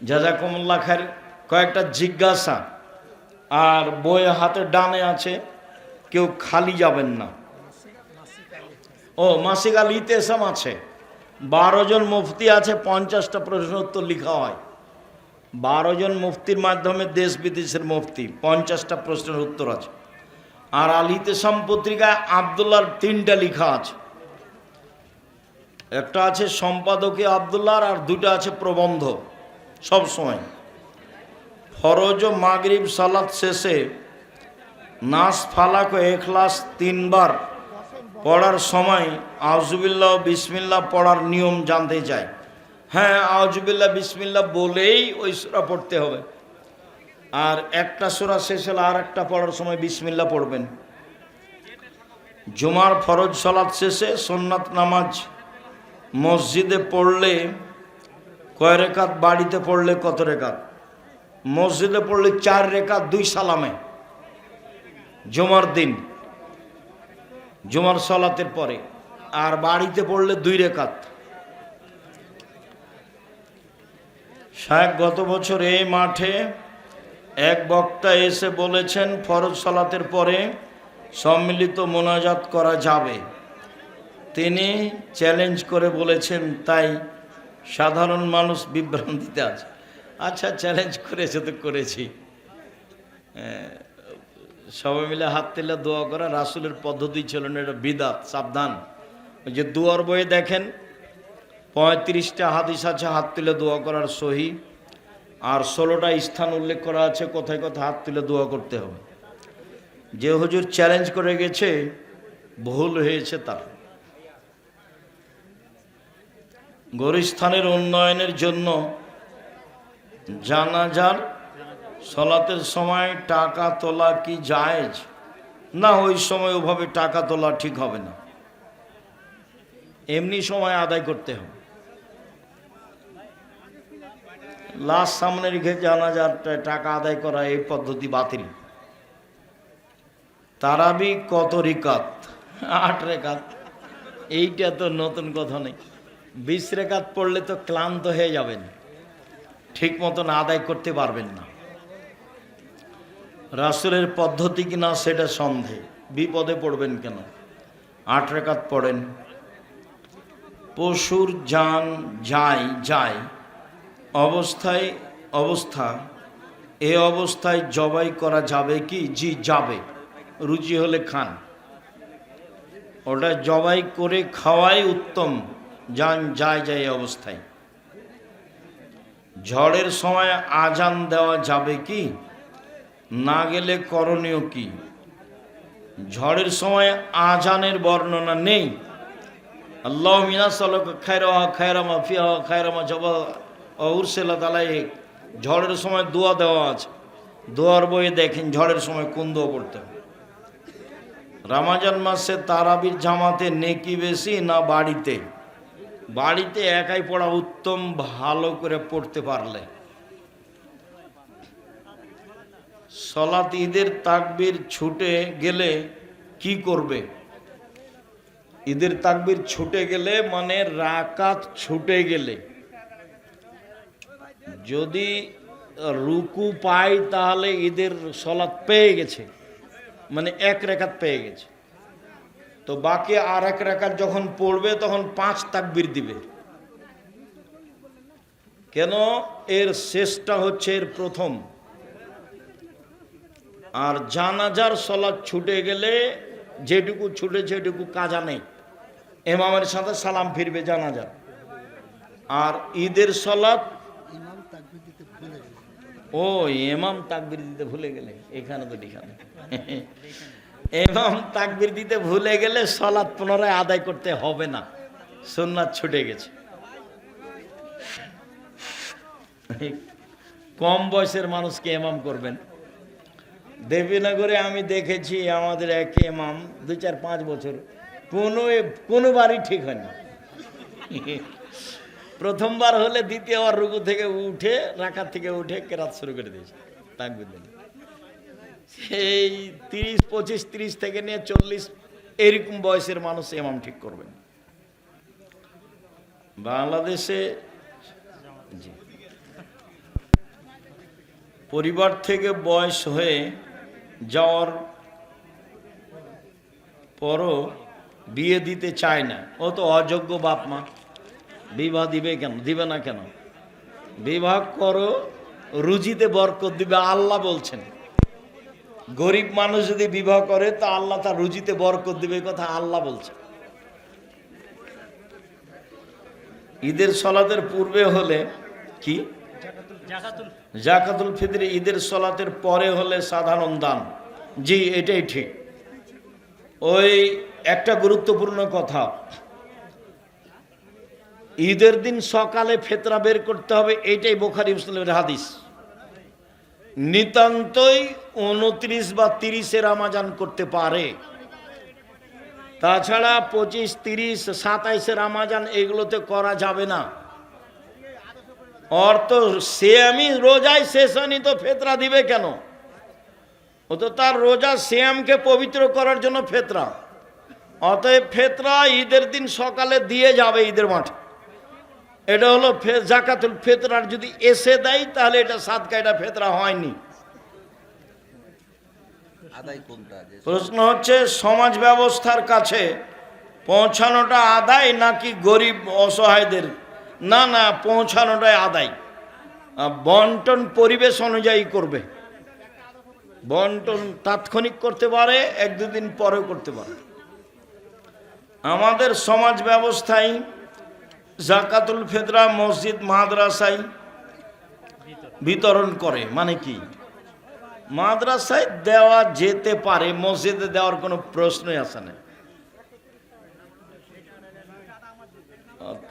জাযাকুমুল্লাহ খাইর। কয়েকটা জিজ্ঞাসা, আর বই হাতের ডানে আছে, কেউ খালি যাবেন না। ও মাসিক আল ইতেসাম আছে, 12 জন মুফতি আছে, 50টা প্রশ্ন উত্তর লিখা হয়। 12 জন মুফতির মাধ্যমে দেশ বিদেশের মুফতি, 50টা প্রশ্নের উত্তর আছে। আর আল ইতেসাম পত্রিকায় আব্দুল্লাহর 3টা লিখা আছে। একটা আছে সম্পাদকীয় আব্দুল্লাহর, আর 2টা আছে প্রবন্ধ। সব সময় ফরজ ও মাগরিব সালাত শেষে নাস ফালাক ও ইখলাস 3 বার পড়ার সময় আউযুবিল্লাহ ও বিসমিল্লাহ পড়ার নিয়ম জানতে চাই। হ্যাঁ, আউযুবিল্লাহ বিসমিল্লাহ বলেই ওই সূরা পড়তে হবে। আর একটা সূরা শেষ হলে আর একটা পড়ার সময় বিসমিল্লাহ পড়বেন। জুমার ফরজ সালাত শেষে সুন্নাত নামাজ মসজিদে পড়লে কয় রেকাত, বাড়িতে পড়লে কত রেকাত? মসজিদে পড়লে 4 রেকাত 2 সালামে, জুমার দিন জুমার সালাতের পরে। আর বাড়িতে পড়লে 2 রেকাত। শায়েখ গত বছর এই মাঠে এক বক্তা এসে বলেছেন ফরজ সালাতের পরে সম্মিলিত মোনাজাত করা যাবে। তিনি চ্যালেঞ্জ করে বলেছেন, তাই সাধারণ মানুষ বিভ্রান্তিতে আছে। আচ্ছা, চ্যালেঞ্জ করেছে তো করেছি। সবাই মিলে হাত তুলে দোয়া করা রাসূলের পদ্ধতি ছিল না, এটা বিদআত, সাবধান। ওই যে দুয়ার বইয়ে দেখেন 35টা হাদিস আছে হাত তুলে দোয়া করার সহি, আর 16টা স্থান উল্লেখ করা আছে কোথায় কোথায় হাত তুলে দোয়া করতে হবে। যে হুজুর চ্যালেঞ্জ করে গেছে ভুল হয়েছে তার। গোরস্থানের উন্নয়নের জন্য জানাজার সালাতের সময় টাকা তোলা কি জায়েজ? না, ওই সময় ওভাবে টাকা তোলা ঠিক হবে না, এমনি সময় আদায় করতে হবে। লাশ সামনে রেখে জানাজার টাকা আদায় করা এই পদ্ধতি বাতিল। তারাবি কত রিকাত? 8 রেকাত। এইটা তো নতুন কথা নেই। 20 রেকাত পড়লে তো ক্লান্ত হয়ে যাবেন, ঠিক মতন আদায় করতে পারবেন না। রাসূলের পদ্ধতি কিনা সেটা সন্দেহ। বিপদে পড়বেন কেন? 8 রেকাত পড়েন। পশুর জান যায় এ অবস্থায় জবাই করা যাবে কি? জি, যাবে। রুচি হলে খান, ওটা জবাই করে খাওয়াই উত্তম। জান যায় এই অবস্থায়। ঝড়ের সময় আজান দেওয়া যাবে কি? না গেলে করণীয় কি? ঝড়ের সময় আজানের বর্ণনা নেই। আল্লাহু মিনাসালুকা খায়রা খায়রামা ফিহা খায়রামা জাবা উরসিলাত আলাইহি। ঝড়ের সময় দোয়া দেওয়া আছে, দোয়ার বইয়ে দেখেন ঝড়ের সময় কোন দোয়া পড়তে হবে। রমজান মাসে তারাবির জামাতে নেকি বেশি না বাড়িতে? বাড়িতে একাই পড়া উত্তম, ভালো করে পড়তে পারলে। সালাত ঈদের তাকবীর ছুটে গেলে কি করবে? ঈদের তাকবীর ছুটে গেলে মানে রাকাত ছুটে গেলে, যদি রুকু পাই তাহলে ঈদের সালাত পেয়ে গেছে, মানে 1 রেকাত পেয়ে গেছে। তো বাকি আর 1 রেকাত যখন পড়বে তখন 5 তাকবীর দিবে। কেন? এর শেষটা হচ্ছে এর প্রথম। আর জানাজার সালাত ছুটে গেলে যেটুকু ছুটেছে সেটুকু কাজা নেই, ইমামের সাথে সালাম ফিরবে জানাজার। আর ঈদের সালাত ও ইমাম তাকবীর দিতে ভুলে গেলে, এখানে তো এখানে ইমাম তাকবীর দিতে ভুলে গেলে সালাত পুনরায় আদায় করতে হবে না, সুন্নাত ছুটে গেছে। কম বয়সের মানুষকে ইমাম করবেন। দেবীনগরে আমি দেখেছি আমাদের এক ইমাম 2-4-5 বছর কোনোবারই ঠিক হয়নি। প্রথমবার হলে দ্বিতীয়বার রুকু থেকে উঠে রাকাত থেকে উঠে কেরাত শুরু করে দিয়েছে তাকবীর দিন। সেই 30 থেকে নিয়ে 40 এরকম বয়সের মানুষ ইমাম ঠিক করবেন। বাংলাদেশে পরিবার থেকে বয়স হয়ে যাওয়ার পরও বিয়ে দিতে চায় না, ও তো অযোগ্য বাপ মা, বিবাহ দিবে কেন? দিবে না কেন? বিবাহ করো, রুজিতে বরকত দিবে আল্লাহ বলছেন। গরিব মানুষ যদি বিবাহ করে তা আল্লাহ তার রুজিতে বরকত দিবে, কথা আল্লাহ বলছে। ঈদের সালাতের পূর্বে হলে কি? জাকাতুল ফিতর। ঈদের সালাতের পরে হলে সাধারণ দান, জি, এটাই ঠিক। ওই একটা গুরুত্বপূর্ণ কথা, ঈদের দিন সকালে ফেতরা বের করতে হবে, এইটাই বুখারী মুসলিমের হাদিস। নিতান্তই 29 বা 30-এ রামাজান করতে পারে, তাছাড়া 25, 30, 27-এ রামাজান এগুলোতে করা যাবে না। অর্থ সিয়ামি রোজায় শেষ হয়নি তো ফেতরা দিবে কেন? ও তো তার রোজা সিয়ামকে পবিত্র করার জন্য ফেতরা। অতএব ফেতরা ঈদের দিন সকালে দিয়ে যাবে ঈদের মাঠে। এটা হলো জাকাতুল ফেতরার যদি এসে দেয় তাহলে এটা সাদকা, এটা ফেতরা হয়নি। প্রশ্ন হচ্ছে সমাজ ব্যবস্থার কাছে পৌঁছানোটা আদায় নাকি গরিব অসহায়দের? না না, পৌঁছানোটাই আদায়। বন্টন পরিবেশ অনুযায়ী করবে। বন্টন তাৎক্ষণিক করতে পারে, 1-2 দিন পরেও করতে পারে। আমাদের সমাজ ব্যবস্থায় জাকাতুল ফিতরা মসজিদ মাদ্রাসায় বিতরণ করে। মানে কি? মাদ্রাসায় দেওয়া যেতে পারে, মসজিদে দেওয়ার কোনো প্রশ্নই আসে না।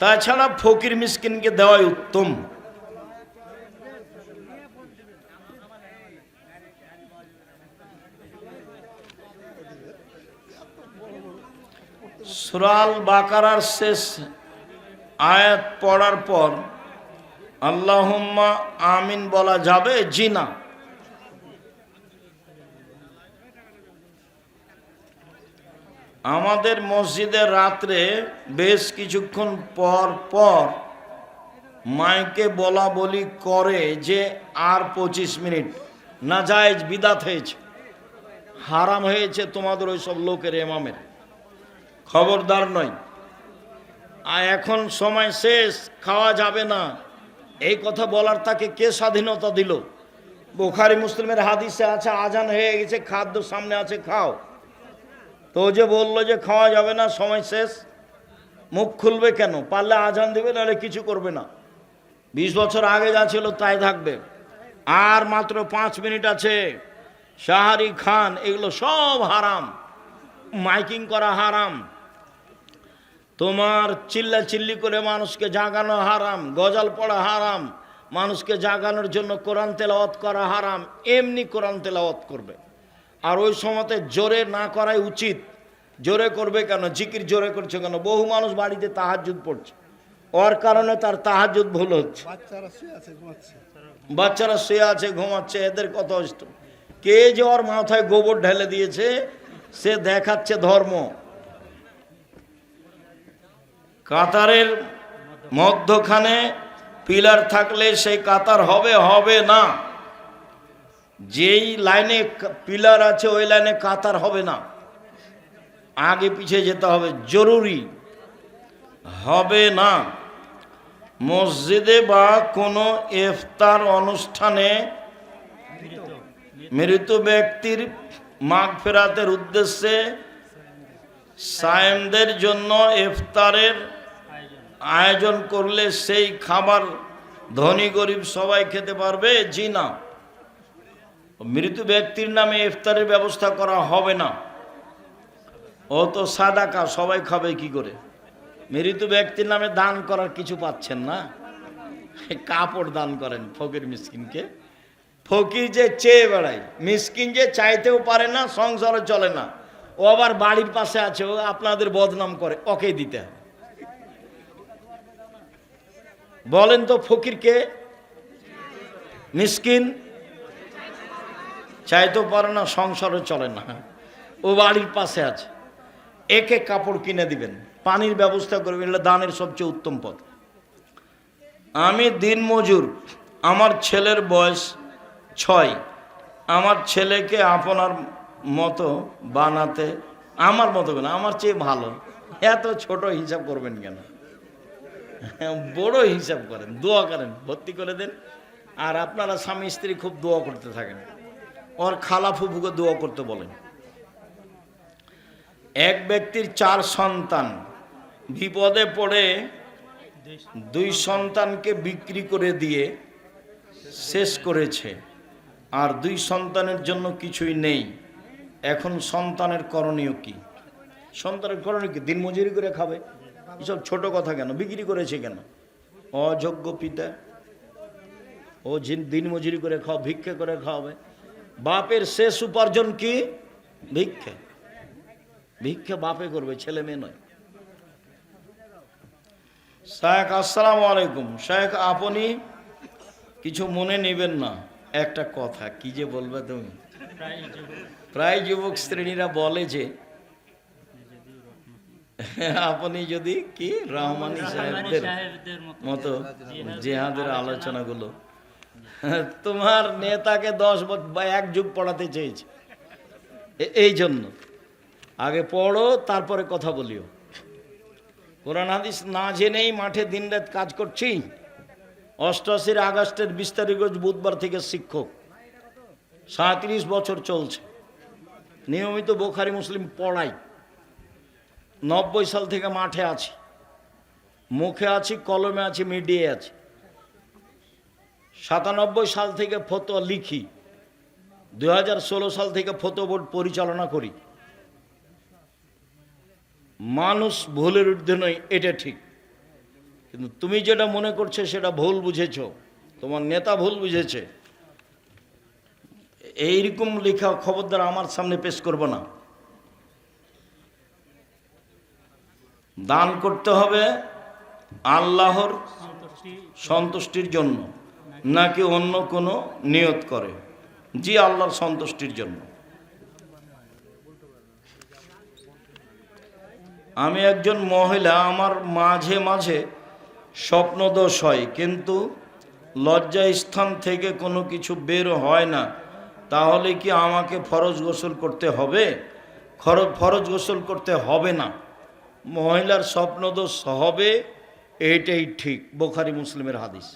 তাছাড়া ফকির মিসকিনকে দেওয়াই উত্তম। সূরা আল বাকারার শেষ আয়াত পড়ার পর আল্লাহুম্মা আমিন বলা যাবে? জি না। আমাদের মসজিদে রাত্রে বেশ কিছুক্ষণ পর পর মাইকে বলা বলি করে যে আর 25 মিনিট, নাজায়েজ, বিদাত হয়েছে, হারাম হয়েছে তোমাদের ওই সব লোকের, ইমামের। খবরদার নয়। আর এখন সময় শেষ, খাওয়া যাবে না, এই কথা বলার তাকে কে স্বাধীনতা দিল? বুখারী মুসলিমের হাদিসে আছে আজান হয়ে গেছে, খাদ্য সামনে আছে, খাও। তো যে বললো যে খাওয়া যাবে না, সময় শেষ, মুখ খুলবে কেন? পারলে আজান দিবে, নাহলে কিছু করবে না। 20 বছর আগে যা ছিল তাই থাকবে। আর মাত্র 5 মিনিট আছে, সাহারি খান, এগুলো সব হারাম। মাইকিং করা হারাম, তোমার চিল্লা চিল্লি করে মানুষকে জাগানো হারাম, গজল পড়া হারাম, মানুষকে জাগানোর জন্য কোরআন তেলাওয়াত করা হারাম। এমনি কোরআন তেলাওয়াত করবে, আর ওই সময়তে জোরে না করাই উচিত। জোরে করবে কেন? জিকির জোরে করছে কেন? বহু মানুষ বাড়িতে তাহাজ্জুদ পড়ছে, ওর কারণে তার তাহাজ্জুদ ভুল হচ্ছে। বাচ্চারা শুয়ে আছে, ঘুমাচ্ছে, এদের কত কষ্ট। কে যে ওর মাথায় গোবর ঢেলে দিয়েছে, সে দেখাচ্ছে ধর্ম। কাতারের মধ্যখানে পিলার থাকলে সেই কাতার হবে? হবে না। যেই লাইনে পিলার আছে ওই লাইনে কাতার হবে না, আগে পিছিয়ে যেতে হবে, জরুরি। হবে না। মসজিদে বা কোনো ইফতার অনুষ্ঠানে মৃত ব্যক্তির মাগফিরাতের উদ্দেশ্যে সায়েমদের জন্য ইফতারের আয়োজন করলে সেই খাবার ধনী গরিব সবাই খেতে পারবে? জি না। মৃত ব্যক্তির নামে ইফতারের ব্যবস্থা করা হবে না। ও তো সাদাকা, সবাই খাবে কি করে? মৃত ব্যক্তির নামে দান করার কিছু পাচ্ছেন না, কাপড় দান করেন ফকির মিসকিনকে। ফকির যে চেয়ে বেড়ায়, মিসকিন যে চাইতেও পারে না, সংসারে চলে না, ও আবার বাড়ির পাশে আছে, ও আপনাদের বদনাম করে, ওকে দিতে হবে। বলেন তো ফকিরকে? মিসকিন চাইতেও পারে না, সংসারে চলে না, ও বাড়ির পাশে আছে, একে কাপড় কিনে দিবেন, পানির ব্যবস্থা করবেন। এটা দানের সবচেয়ে উত্তম পথ। আমি দিনমজুর, আমার ছেলের বয়স 6, আমার ছেলেকে আপনার মতো বানাতে, আমার মতো কেন, আমার চেয়ে ভালো, এত ছোট হিসাব করবেন কেন? বড় হিসাব করেন, দোয়া করেন, ভর্তি করে দেন। আর আপনারা স্বামী স্ত্রী খুব দোয়া করতে থাকেন, ওর খালা ফুফুকে দোয়া করতে বলেন। এক ব্যক্তির 4 সন্তান, বিপদে পড়ে 2 সন্তানকে বিক্রি করে দিয়ে শেষ করেছে, আর 2 সন্তানের জন্য কিছুই নেই। এখন সন্তানের করণীয় কি? সন্তানের করণীয় কি? দিনমজুরি করে খাবে। এসব ছোট কথা কেন? বিক্রি করেছে কেন? অযোগ্য পিতা, ও দিনমজুরি করে খাও, ভিক্ষে করে খাওয়াবে। বাপের শেষ উপার্জন কি? ভিক্ষে। ভিক্ষে বাপে করবে, ছেলে মেয়ে নয়। শায়েখ আসসালামু আলাইকুম। শায়েখ আপনি কিছু মনে নেবেন না, একটা কথা। কি যে বলবে তুমি? প্রায় যুবক শ্রেণীরা বলে যে আপনি যদি কি রহমানি সাহেবদের মতো জেহাদের আলোচনাগুলো, তোমার নেতাকে 10 বছর বা 1 যুগ পড়াতে চেয়েছে, এই জন্য আগে পড়ো তারপরে কথা বলিও। কোরআন হাদিস না জেনেই মাঠে দিনরাত কাজ করছি। 88 আগস্টের 20 তারিখ বুধবার থেকে শিক্ষক, 37 বছর চলছে, নিয়মিত বুখারী মুসলিম পড়াই। 90 সাল থেকে মাঠে আছি, মুখে আছি, কলমে আছি, মিডিয়ায় আছি। 97 সাল থেকে ফতোয়া লিখি, 2016 সাল থেকে ফতোয়া বোর্ড পরিচালনা করি। মানুষ ভুলের ঊর্ধ্বে নয়, এটা ঠিক, কিন্তু তুমি যেটা মনে করছো সেটা ভুল বুঝেছ, তোমার নেতা ভুল বুঝেছে। এইরকম লেখা খবরদার আমার সামনে পেশ করব না। দান করতে হবে আল্লাহর সন্তুষ্টির জন্য, নাকি অন্য কোনো নিয়ত করে? জি, আল্লাহর সন্তুষ্টির জন্য। আমি একজন মহিলা, আমার মাঝে মাঝে স্বপ্নদোষ হয়, কিন্তু লজ্জা স্থান থেকে কোনো কিছু বের হয় না, তাহলে কি আমাকে ফরজ গোসল করতে হবে? ফরজ গোসল করতে হবে না। মহিলার স্বপ্নদোষ হবে, এইটাই ঠিক, বুখারী মুসলিমের হাদিস।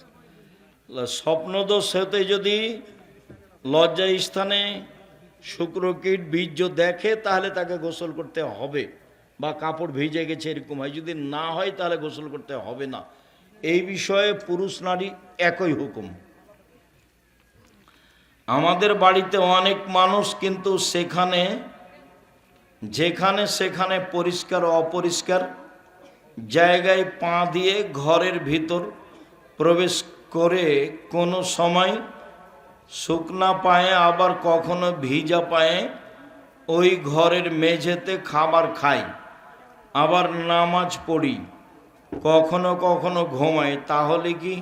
স্বপ্নদোষ হতে যদি লজ্জা স্থানে শুক্রকীট বীর্য দেখে তাহলে তাকে গোসল করতে হবে, বা কাপড় ভিজে গেছে এরকম হয়। যদি না হয় তাহলে গোসল করতে হবে না। এই বিষয়ে পুরুষ নারী একই হুকুম। আমাদের বাড়িতে অনেক মানুষ, কিন্তু যেখানে সেখানে পরিষ্কার অপরিষ্কার জায়গায় পা দিয়ে ঘরের ভিতর প্রবেশ করে, কোনো সময় শুকনা পায়ে আবার কখনো ভিজা পায়ে ওই ঘরের মেঝেতে খাবার খাই, আবার নামাজ পড়ি, কখনো কখনো ঘুমাই। তাহলে কি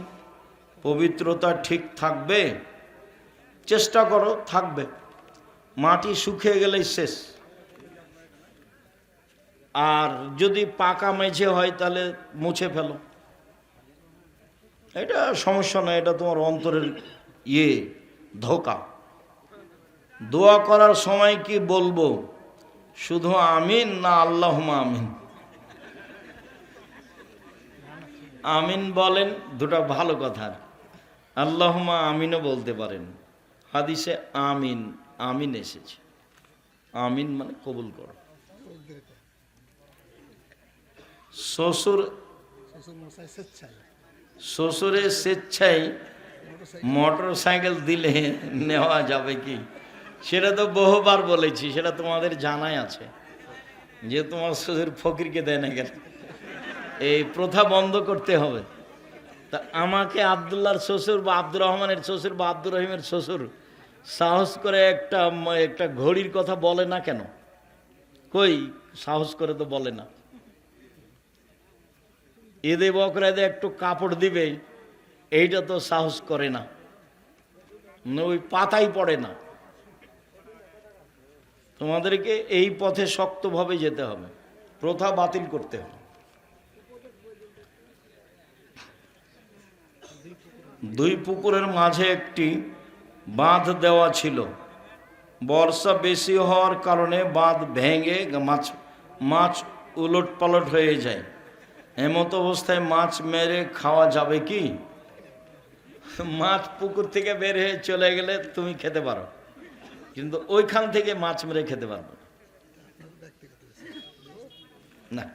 পবিত্রতা ঠিক থাকবে? চেষ্টা করো, থাকবে। মাটি শুকিয়ে গেলেই শেষ। আর যদি পাকা মেঝে হয় তাহলে মুছে ফেলো, এটা সমস্যা নয়, এটা তোমার অন্তরের ধোঁকা। দোয়া করার সময় কি বলবো? শুধু আমিন না আল্লাহুম্মা আমিন? আমিন বলেন, দুটা ভালো কথা। আল্লাহুম্মা আমিনও বলতে পারেন। হাদিসে আমিন আমিন এসেছে, আমিন মানে কবুল করো। শ্বশুরে স্বেচ্ছায় মোটর সাইকেল দিলে নেওয়া যাবে কি? সেটা তো বহুবার বলেছি, সেটা তোমাদের জানাই আছে, যে তোমার শ্বশুর ফকিরকে দেয় না কেন। এই প্রথা বন্ধ করতে হবে। তা আমাকে আবদুল্লাহর শ্বশুর বা আব্দুর রহমানের শ্বশুর বা আব্দুর রহিমের শ্বশুর সাহস করে একটা ঘড়ির কথা বলে না কেন? কই সাহস করে তো বলে না। ঈদে বকরাতে একটু কাপড় দিবে, এইটা তো সাহস করে না, ওই পাতাই পড়ে না। তোমাদেরকে এই পথে শক্তভাবে যেতে হবে, প্রথা বাতিল করতে হবে। দুই পুকুরের মাঝে একটি বাঁধ দেওয়া ছিল, বর্ষা বেশি হওয়ার কারণে বাঁধ ভেঙে মাছ উলট পালট হয়ে যায়। এমত অবস্থায় মাছ মেরে খাওয়া যাবে কি? মাছ পুকুর থেকে বের হয়ে চলে গেলে তুমি খেতে পারো, কিন্তু ওইখান থেকে মাছ মেরে খেতে পারবে না।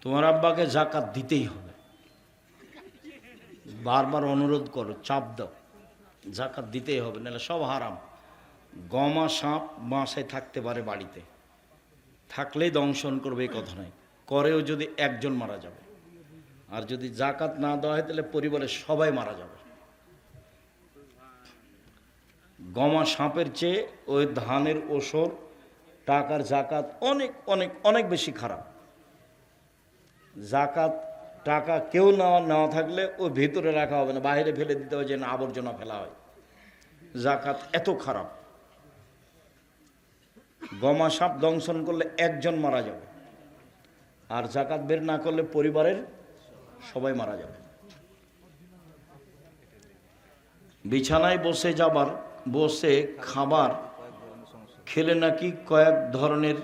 তোমার আব্বাকে জাকাত দিতেই হবে, বারবার অনুরোধ করো, চাপ দাও, জাকাত দিতেই হবে, নাহলে সব হারাম। গমা সাপ বাসায় থাকতে পারে, বাড়িতে থাকলেই দংশন করবে এই কথা নয়, করেও যদি একজন মারা যাবে। আর যদি জাকাত না দেওয়া হয় তাহলে পরিবারের সবাই মারা যাবে। গমা সাপের চেয়ে ওই ধানের ওসর টাকার জাকাত অনেক অনেক অনেক বেশি খারাপ। জাকাত টাকা কেউ নেওয়া থাকলে ওই ভিতরে রাখা হবে না, বাইরে ফেলে দিতে হবে, যে না আবর্জনা ফেলা হয়। জাকাত এত খারাপ। গমা সাপ দংশন করলে একজন মারা যাবে, আর জাকাত বের না করলে পরিবারের সবাই মারা যাবে। বিছানায় বসে খাবার খেলে নাকি কয়েক ধরনের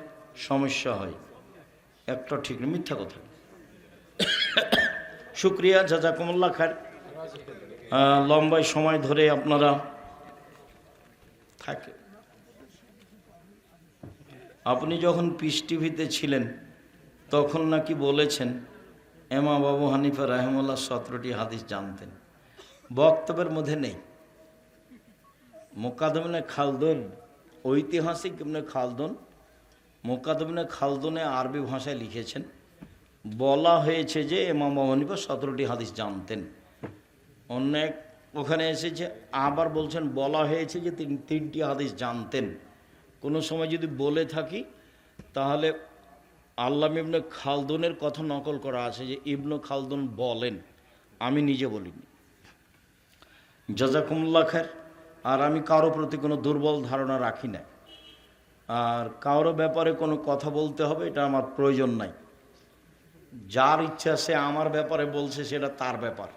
সমস্যা হয়, একটা ঠিক না, মিথ্যা কথা। শুক্রিয়া, জাযাকুমুল্লাহ খায়ের। লম্বাই সময় ধরে আপনারা থাকে। আপনি যখন পিস টিভিতে ছিলেন তখন নাকি বলেছেন ইমাম আবু হানিফা রাহিমাহুল্লাহ 17টি হাদিস জানতেন। বক্তব্যের মধ্যে নেই। মুকাদ্দম ইবনে খালদুন, ঐতিহাসিক ইবনে খালদুন, মুকাদ্দম ইবনে খালদুনে আরবি ভাষায় লিখেছেন, বলা হয়েছে যে ইমাম আবু হানিফা 17টি হাদিস জানতেন। অনেক ওখানে এসেছে, আবার বলছেন বলা হয়েছে যে তিনি 3টি হাদিস জানতেন। কোনো সময় যদি বলে থাকি তাহলে আল্লামা ইবনে খালদুনের কথা নকল করা আছে, যে ইবনে খালদুন বলেন, আমি নিজে বলিনি। জাযাকুমুল্লাহ খায়ের। আর আমি কারো প্রতি কোনো দুর্বল ধারণা রাখি না, আর কারো ব্যাপারে কোনো কথা বলতে হবে এটা আমার প্রয়োজন নাই। যার ইচ্ছা সে আমার ব্যাপারে বলছে সেটা তার ব্যাপার,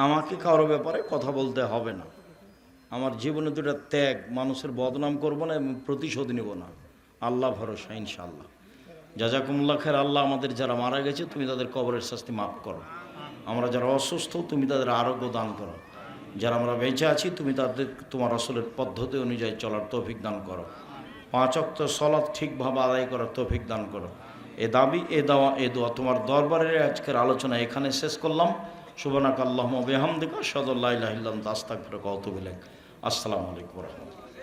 আমাকে কারো ব্যাপারে কথা বলতে হবে না। আমার জীবনে দুটা ত্যাগ, মানুষের বদনাম করব না এবং প্রতিশোধ নেব না, আল্লাহ ভরসা ইনশাআল্লাহ। জাযাকুমুল্লাহ খায়ের। আল্লাহ আমাদের যারা মারা গেছে তুমি তাদের কবরের শাস্তি মাফ করো, আমরা যারা অসুস্থ তুমি তাদের আরোগ্য দান করো, যারা আমরা বেঁচে আছি তুমি তাদের তোমার রাসূলের পদ্ধতি অনুযায়ী চলার তৌফিক দান করো, 5 ওয়াক্ত সালাত ঠিকভাবে আদায় করার তৌফিক দান করো। এ দাবি, এ দাওয়া, এ দোয়া তোমার দরবারের আজকের আলোচনা এখানে শেষ করলাম। সুবহানাকা আল্লাহুম্মা ওয়া বিহামদিকা আশহাদু আল্লা ইলাহা ইল্লা আনতা আস্তাগফিরুকা ওয়া আতুবু ইলাইক। আসসালামু আলাইকুম ওয়া রাহমাতুল্লাহ।